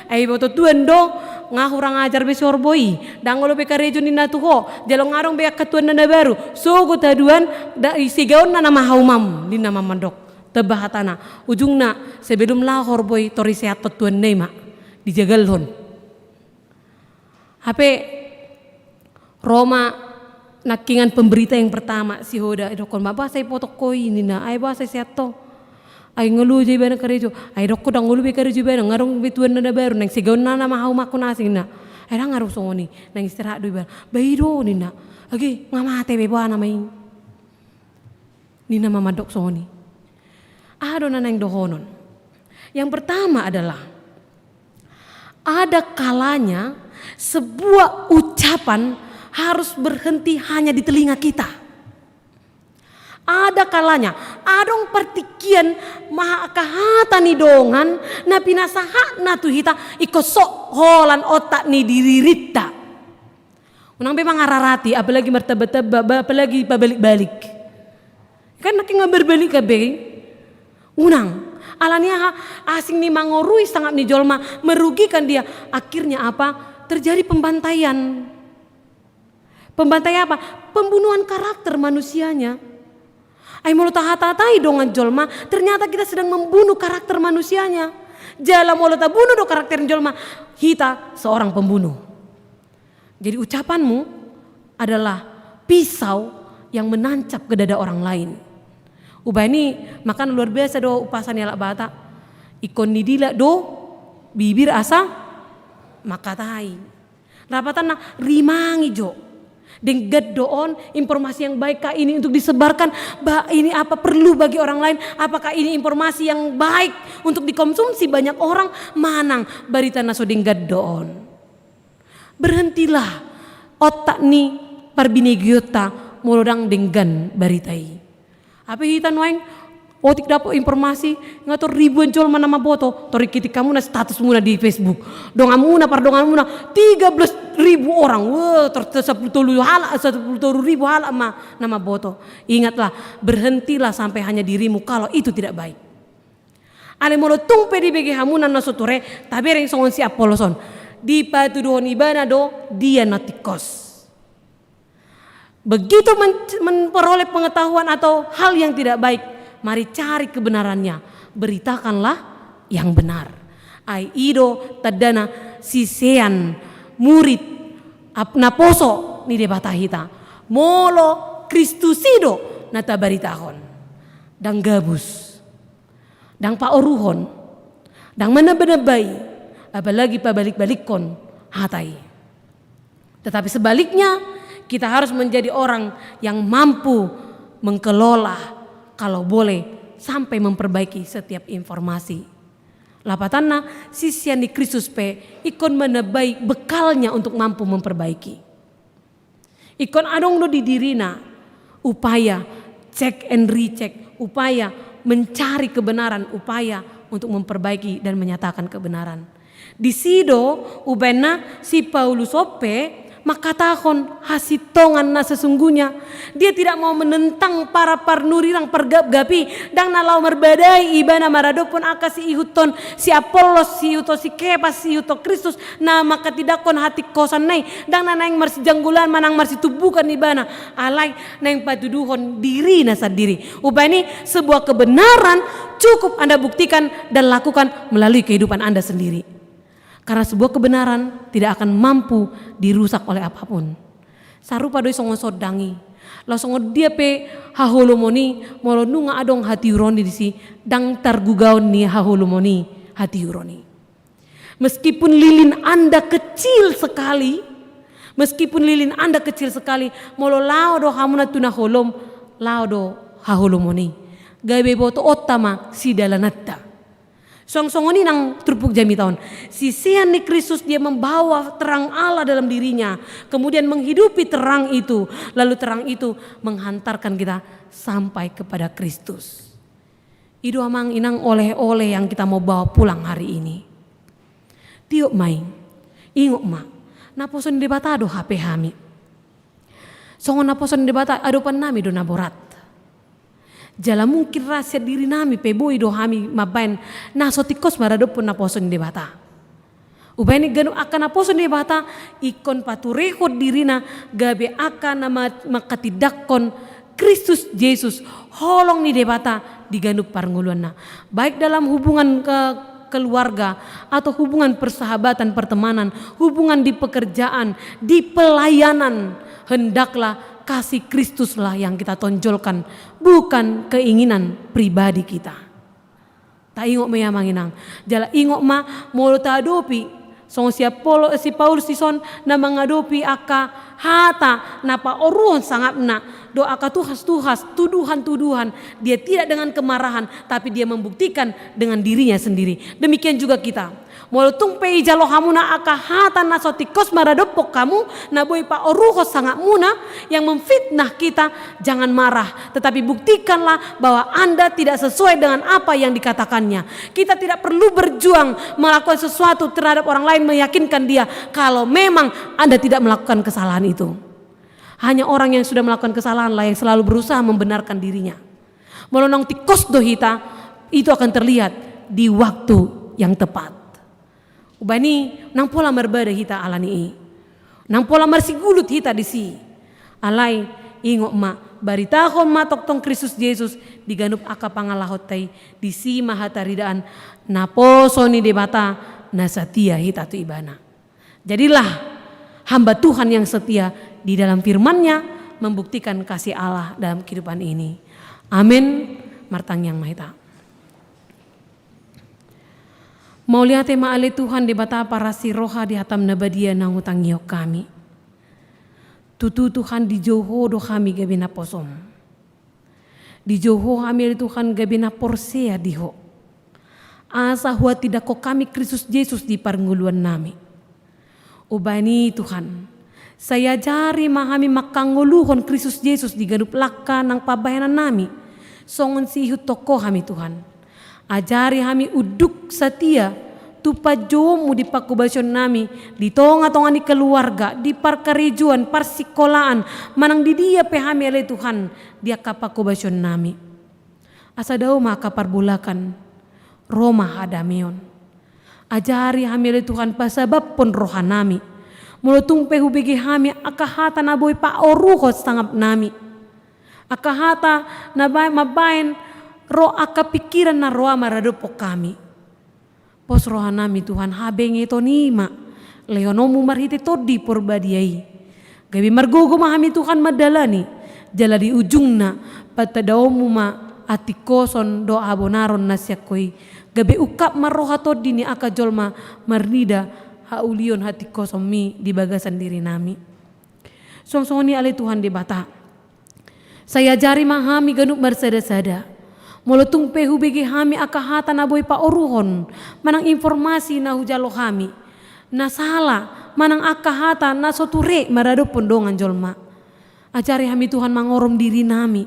Poto tuan do ngahurang ajar be horboi dangolo be karejo nina tuho jalong ngarong be katuan na baru sugo taduan da isigaon na nama haumam nina mamandok. Tebahatana ujungna sebelum lahor boy tori sehat tuan nema dijagalhon. HP Roma nakingan pemberita yang pertama si hoda dokon maba saya foto koi nina ai ba saya sehat to ai ngelu je bana karejo ai dokko dang ngelu be karejo bana ngarong betuan na baru nang sigaon na mahau maku nasingna ai ngarong songoni nang istirahat do bana bairo nina agi ngamate be bana main nina mamadok songoni. Adonan yang dohonon. Yang pertama adalah ada kalanya sebuah ucapan harus berhenti hanya di telinga kita. Ada kalanya adong partikian maha kahata ni dongan na pinasaha na tuhita ikosok holan otak ni diririta. Unang be mangararati apalagi martaba-taba apalagi pabalik-balik. Kan naking berbalik kabeh. Unang, alania asing ni mangorui sangat ni jolma merugikan dia. Akhirnya apa? Terjadi pembantaian. Pembantaian apa? Pembunuhan karakter manusianya. Ai molo tahatatai dongan jolma, ternyata kita sedang membunuh karakter manusianya. Jala molo ta bunuh do karakter jolma, kita seorang pembunuh. Jadi ucapanmu adalah pisau yang menancap ke dada orang lain. Ubah ini makan luar biasa do upasan yalak bata. Ikon nidila do bibir asa makatai. Rapatan na rimangi jo. Denggad doon informasi yang baik kah ini untuk disebarkan. Ini apa perlu bagi orang lain? Apakah ini informasi yang baik untuk dikonsumsi banyak orang? Manang barita naso denggad doon. Berhentilah otak ni parbinigiota molodang denggan baritai. Apa hitan waing otik dapat informasi ngatur ribuan jol mana nama boto tori kitik kamu na status muna di Facebook dongan muna 13.000 orang wah 10.000 hala nama boto. Ingatlah berhentilah sampai hanya dirimu kalau itu tidak baik. Ale molo tung pedi bege hamunan na sotore tabereng songon si Apoloson di patuduhon ibana do dia natikos. Begitu memperoleh pengetahuan atau hal yang tidak baik, mari cari kebenarannya, beritakanlah yang benar. Ai ido tadana sisean murid naposo ni debata hita. Molo Kristusido nata baritahon. Dang gabus. Dang paoruhon. Dang menebenebai. Apalagi pabalik-balikon hatai. Tetapi sebaliknya kita harus menjadi orang yang mampu mengelola kalau boleh sampai memperbaiki setiap informasi. Lapatanna sisian di Kristus pe ikon menebai bekalnya untuk mampu memperbaiki. Ikon adong do di dirina upaya cek and recheck, upaya mencari kebenaran, upaya untuk memperbaiki dan menyatakan kebenaran. Di sido ubena si Paulus ope makatahon hasitongan na sesungguhnya dia tidak mau menentang para parnurirang pergap-gapi dang nalau merbadai ibana marado pun akasi ihuton si Apolos si ihuto si Kepas si ihuto Kristus na maka tidak kon hati kosan nai dang nanaing marsi janggulan manang marsi tubukan ibana alai naing patuduhon diri na sendiri. Ubani sebuah kebenaran cukup Anda buktikan dan lakukan melalui kehidupan Anda sendiri. Karena sebuah kebenaran tidak akan mampu dirusak oleh apapun. Sarupa doi songo sodangi. Lah songo dia pe haholomoni molo nunga adong hati uroni disi dang targugaon ni haholomoni hati uroni. Meskipun lilin Anda kecil sekali, molo lao do hamuna tuna holom, lao do haholomoni. Gabe boto otama si dalanatta. Song-songoni nang trupuk jami tahun. Sisian ni Kristus, dia membawa terang Allah dalam dirinya. Kemudian menghidupi terang itu. Lalu terang itu menghantarkan kita sampai kepada Kristus. Itu amang inang oleh-oleh yang kita mau bawa pulang hari ini. Tiok main. Ingok ma. Naposon debata do HP hami. Songon naposon debata adopan nami do naborat. Jala mungkin rahasia diri nami peboi do hami mabain nasotikos maradopon naposon debata. Ubani ganu akan naposon debata ikon paturehod dirina gabe akan nama makatidakon Kristus Yesus holong ni debata di ganu parnguluan. Baik dalam hubungan keluarga atau hubungan persahabatan pertemanan, hubungan di pekerjaan, di pelayanan, hendaklah kasih Kristuslah yang kita tonjolkan, bukan keinginan pribadi kita. Tak ingok meyamanginang, jala ingok ma molo ta adopi, song si Paulus sison na mengadopi aka hata napa oruon sangat na do aka tuhas tuduhan dia tidak dengan kemarahan, tapi dia membuktikan dengan dirinya sendiri. Demikian juga kita. Molo tung pei jalo hamuna aka hata nasotikos maradopok kamu na boy pa oruho sangat muna yang memfitnah kita, jangan marah, tetapi buktikanlah bahwa Anda tidak sesuai dengan apa yang dikatakannya. Kita tidak perlu berjuang melakukan sesuatu terhadap orang lain, meyakinkan dia kalau memang Anda tidak melakukan kesalahan itu. Hanya orang yang sudah melakukan kesalahan lah yang selalu berusaha membenarkan dirinya. Molo nong tikos dohita itu akan terlihat di waktu yang tepat. Ubani nang pola merbeda hita alani nang pola marsigulut hita di si alai ingok ma baritahon ma toktong Kristus Yesus diganup aka pangalahot tay di si mahataridaan naposo ni debata na setia hita tu ibana. Jadilah hamba Tuhan yang setia di dalam firman-Nya, membuktikan kasih Allah dalam kehidupan ini. Amin. Martang yang mahita. Mau lihat tema ale Tuhan di bata para si roha di hatam nabadia nang hutang yok kami. Tutu Tuhan di joho do kami gabi na posom. Di joho kami Tuhan gabi na porsea diho. Asa huat tidak ko kami Kristus Yesus di parnguluan nami. Ubani Tuhan, saya jari mahami makanguluhon Kristus Yesus di ganup laka nang pabayanan nami. Songon si ihut toko kami Tuhan. Ajari kami uduk setia tupa jomu di pakubasyon nami di tonga-tonga ni keluarga di parkarejuan parsikolaan manang di dia pehami ale Tuhan dia kapakubasyon nami asa daw makaparbulakan Roma hadamion. Ajari kami ale Tuhan pasabab pon roha nami mulutung pehubigi kami akahata na boy pa oruhot sangap nami akahata na mabain roh aka pikiran na roa maradopok kami. Pos roha nami Tuhan habeng ito nima. Leonomu marhiti todi porbadiai. Gabi margogo mahami Tuhan madalani. Jala di ujung na patadaomu ma atikoson do abonaron nasyakoi. Gabi ukap maroha todi ni aka jolma marnida haulion hatikoson mi di bagasan diri nami. Song-song ni ale Tuhan di bata. Saya jari mahami ganup bersada-sada. Molotung pehu begi kami akahata na boy pa oruhon manang informasi na hujalo kami na salah manang akahata na soture marado pondongan jolma. Ajari kami Tuhan mangorom diri nami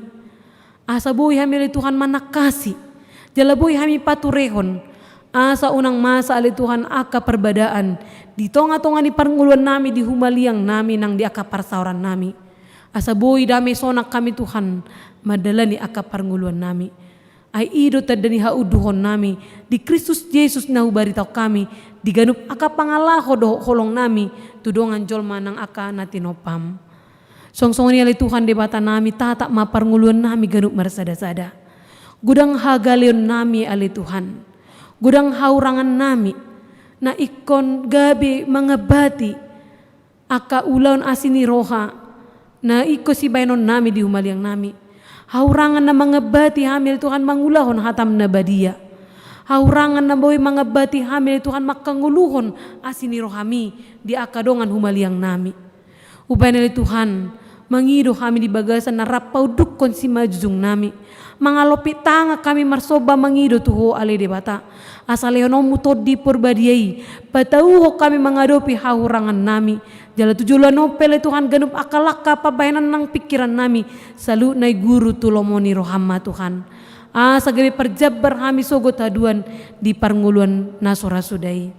asa boy kami Tuhan manakasi jala boy kami paturehon asa unang masa ali Tuhan aka perbadaan di tonga-tonga ni parnguluan nami di humaliang nami nang di aka parsauran nami asa boy dami sonak kami Tuhan madalani aka parnguluan nami. Ay ido tadani hauduhon nami di Kristus Yesus na hubaritaw kami di ganup aka pangalaho do holong nami tudongan jolma nang aka natinopam. Song-song ni ali Tuhan di bata nami tatak maparnguluan nami ganup marsada-sada. Gudang hagalion nami ali Tuhan. Gudang haurangan nami na ikon gabi mangabati aka ulaon asini roha na iko si baynon nami di humaliang nami. Haurangan na mga bati hamil Tuhan mangulahon hatam na badia. Haurangan na boy mga bati hamil Tuhan makanguluhon asiniro kami di akadongan humaliang nami. Ubay na Tuhan, mangido kami di bagasan na rapaw dukon si majung nami. Mga lopitanga kami marsoba mangido tuho ale de bata. Asal leonom mutod di purbadiyay. Patauho kami mengadopi haurangan nami. Jala tujulan nopele Tuhan ganup akalaka pabayanan ng pikiran nami. Salu nay guru tulomoni rohama Tuhan. Sagabi perjabar kami sogot haduan di parnguluan nasora sudai.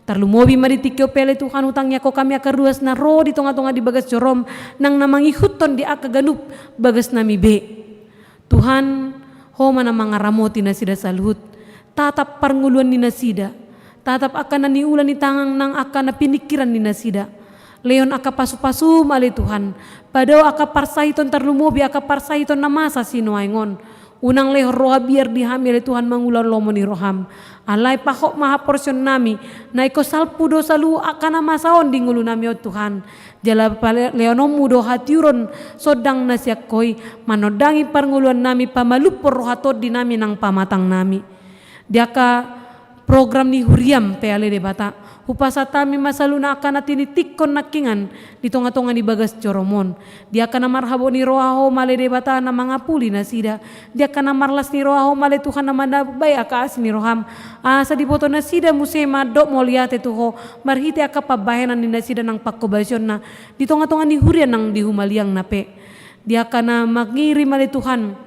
Tarlumobi maritikyo pele Tuhan utangnya ko kami akaruas na ro di tonga-tonga di bagas jorom nang namang ihuton di akaganup bagas nami be. Tuhan, homa na mga ramoti na sida salhut, tatap parnguluan ni nasida, tatap akan na niulan ni tangang nang akan na pinikiran ni nasida. Leon aka pasu-pasu mali Tuhan, padaw aka parsahiton tarlumobi aka parsahiton na masa sinuaingon. Unang lehor roha biar dihamil Tuhan mangulan lomo ni roham. Alay pahok maha porsyon nami, na iko salpudo salu akan na masaon di ngulu nami o Tuhan. Jala leonom mudo hatiuron sodang nasyakoy manodangi parnguluan nami pamalupor rohatod di nami nang pamatang nami. Diaka program ni huriam peale de bata. Hupasatami masaluna akan natinitikon nakingan di tonga-tonga di bagas coromon. Dia akan marhabo ni rohaho male de bata na mga puli na sida. Dia akan marlas ni rohaho male Tuhan na manabay akas ni roham. Sa diboto na sida musema dok moliate tuho marhiti aka pabayanan ni na sida ng pakobasyon na di tonga-tonga ni hurian ng dihumaliang nape. Dia akan na magngiri male Tuhan.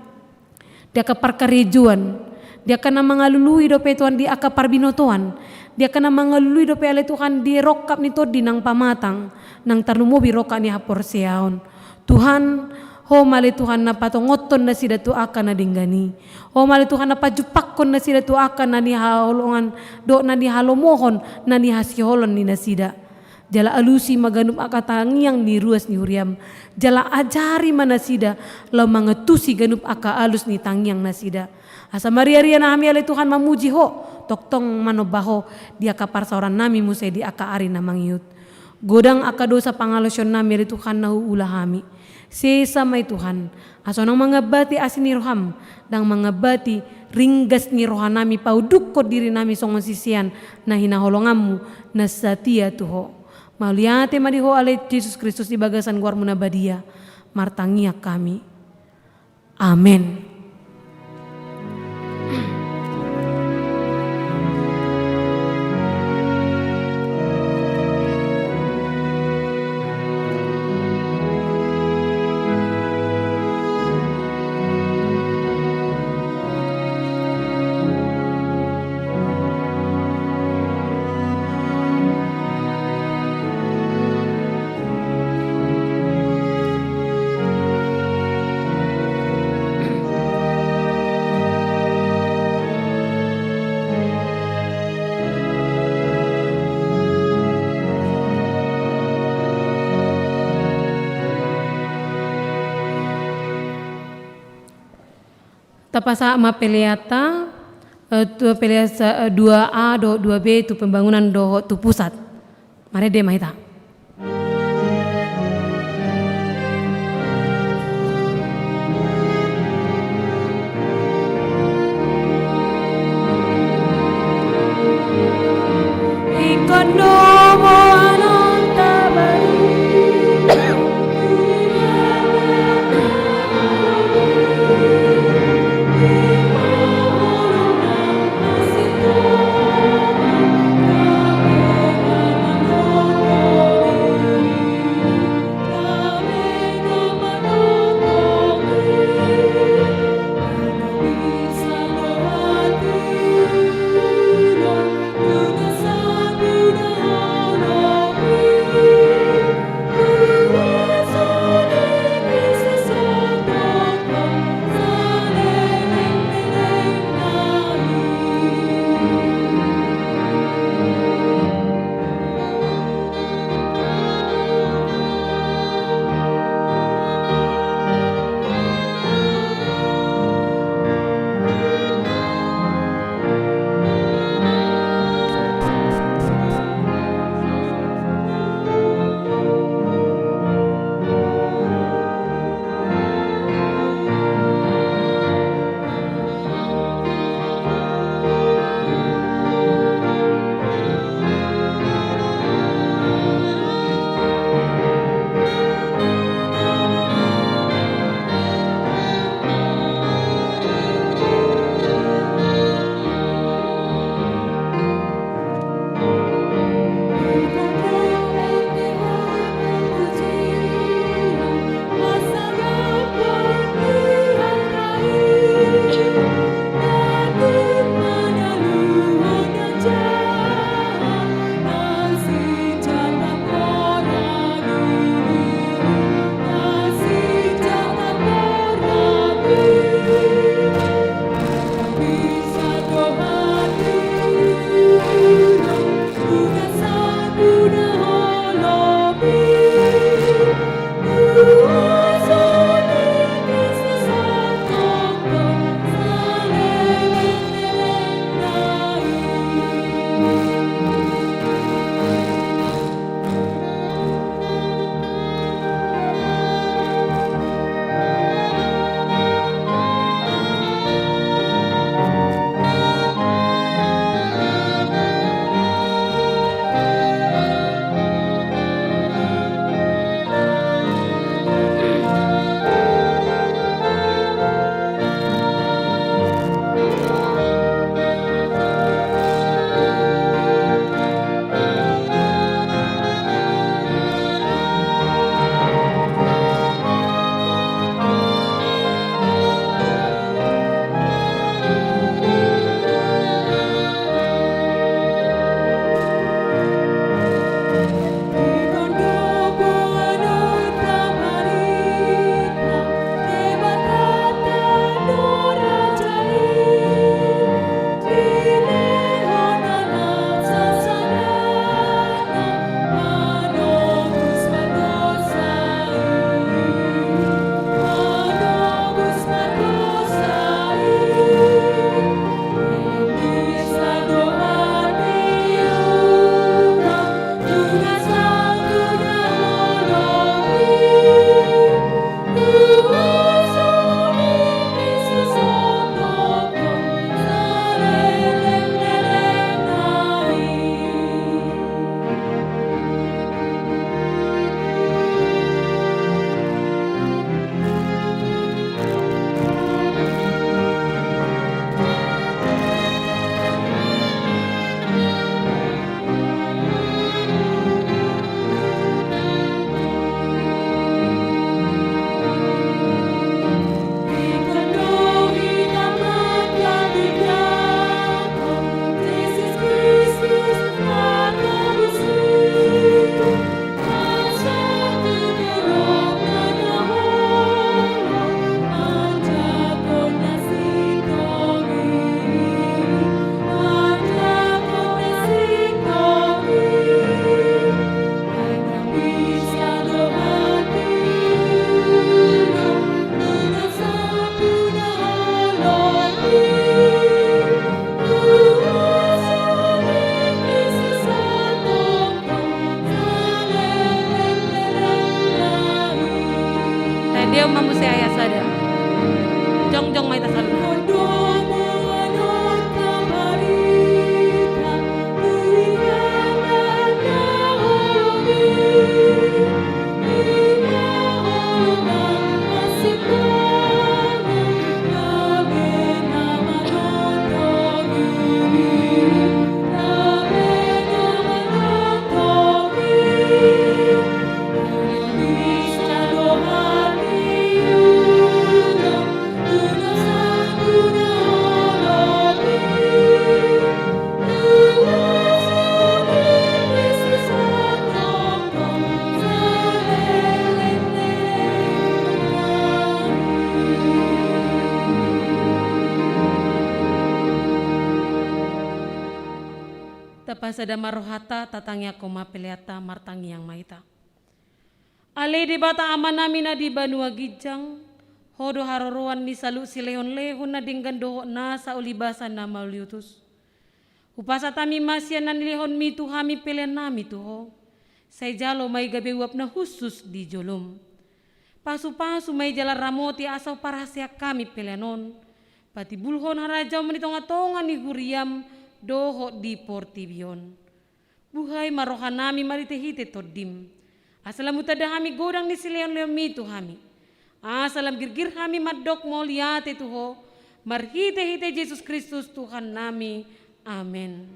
Dia akan parkarejuan. Dia akan na mga lului do pe Tuhan di aka parbinotoan. Dia kena mengelului dope ale Tuhan di rokap nito di nang pamatang nang tarlumobi roka ni hapor siaon. Tuhan, ho male Tuhan na patongoton na sida tu akan na dinggani. Ho male Tuhan na pajupakon na sida tu akan na ni haolongan do na ni halomohon na ni hasiholon ni nasida. Jala alusi maganup akatangiang ni ruas ni huriam. Jala ajari manasida lau mangetusi ganup aka alus ni tangiang nasida. Asa Maria na kami ale Tuhan mamuji ho, toktong manobaho dia kapar sauran nami musay di aka ari na mangyut. Godang aka dosa pangalosyon nami ale Tuhan na huula kami. Sesa may Tuhan, aso nang mga bati asin ni roham, dang mga bati ringgas ni rohan nami pauduk ko diri nami songon sisian na hinaholonganmu na satia tuho. Mauliate madiho ale Jesus Kristus di bagasan guar munabadia, martangia kami. Amen. Tapasa mapeleata peleasa 2A do 2B tu pembangunan do tu pusat. Mari deh mahita. Ikonomo ananta baru. Oh Dia mamu saya sada. Jong mai tasaluna. Pasada marohata tatangya koma peleata martangi yang maita. Ale di bata amanami na di Banua Gijang, hodo haroroan ni salu sileon lehon na dinggan doho na sa ulibasan na mauliutus. Upasa tami masya na nilehon mi tuhami pelen nami tuho. Say jalo may gabi wap na husus di jolom. Pasu-pasu may jala ramoti asaw parasya kami pelenon. Pati bulhon harajaw manitonga-tonga ni huriam doho di Portibion. Buhay marohan nami maritehite todim. Asalam utada hami godang ni sileon-leon mitu hami. Asalam girgir hami madok moliate tuho. Marhite-hite Yesus Kristus Tuhan nami. Amen.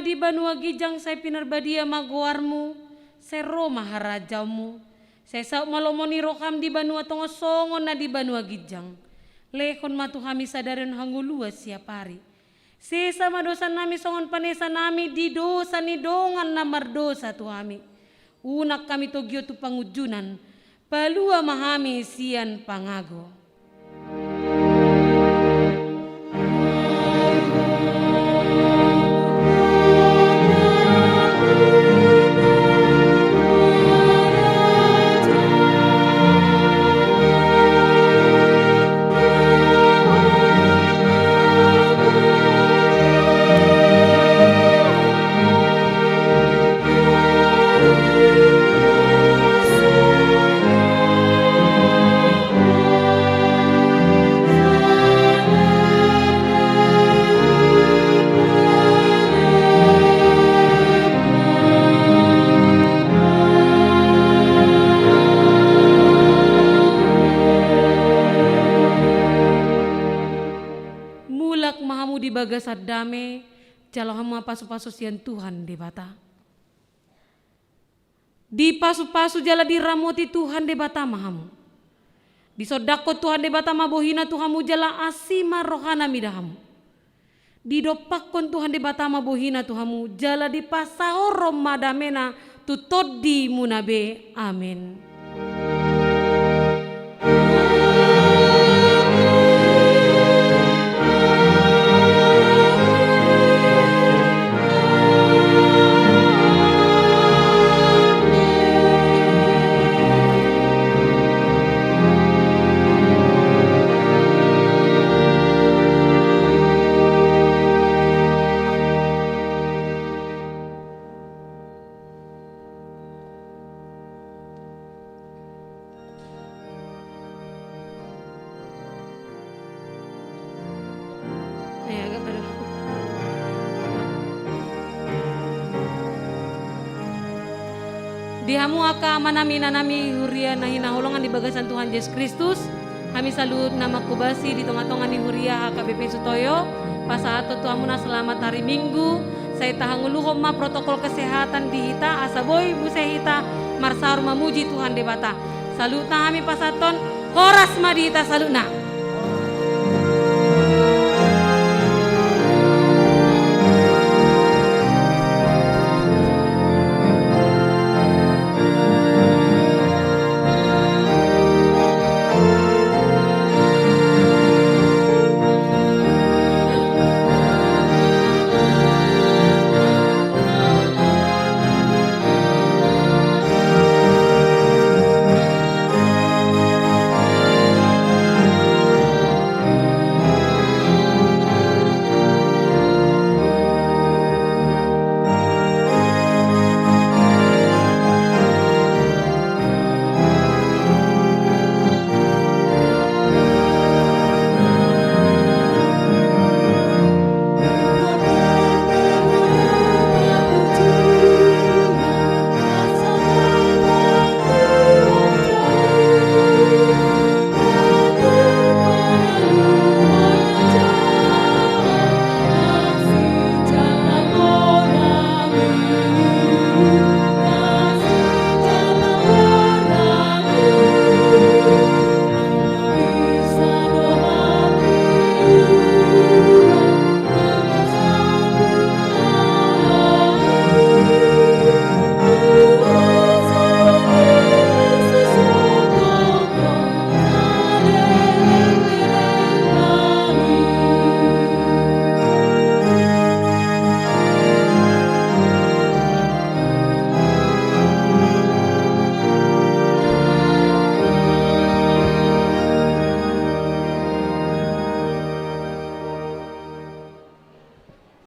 Di Banua Gijang saya pinarbadia maguarmu, saya Roma harajamu, saya sauk malomoni rokam di Banua Tongo Songon na di Banua Gijang, lekon matu hami sadaran hangulua siap hari. Sesa madosa nami songon panesa nami di dosa ni dongan namar dosa tu hami. Unak kami togyo tu pangujunan, palua mahami sian pangago. Bagasat dame jalo hama pasu-pasu sian Tuhan di bata. Di pasu-pasu jala diramoti Tuhan di bata mahamu. Di sodako Tuhan di bata mabohina Tuhamu jala asima rohana midahamu. Di dopakon Tuhan di bata mabohina Tuhamu jala di pasahorom madamena tutodi munabe. Amin. Dihamu aka manamina nami huria na hinahulungan di bagasan Tuhan Yesus Kristus. Kami salut nama kubasi di tengah-tengah ni huria HKBP Sutoyo. Pasato Tuhamu na selamat hari Minggu. Saya tahanguluhom ma protokol kesehatan di hita asaboy busehita marsar mamuji Tuhan debata. Salut na kami pasaton horas ma di hita salut na.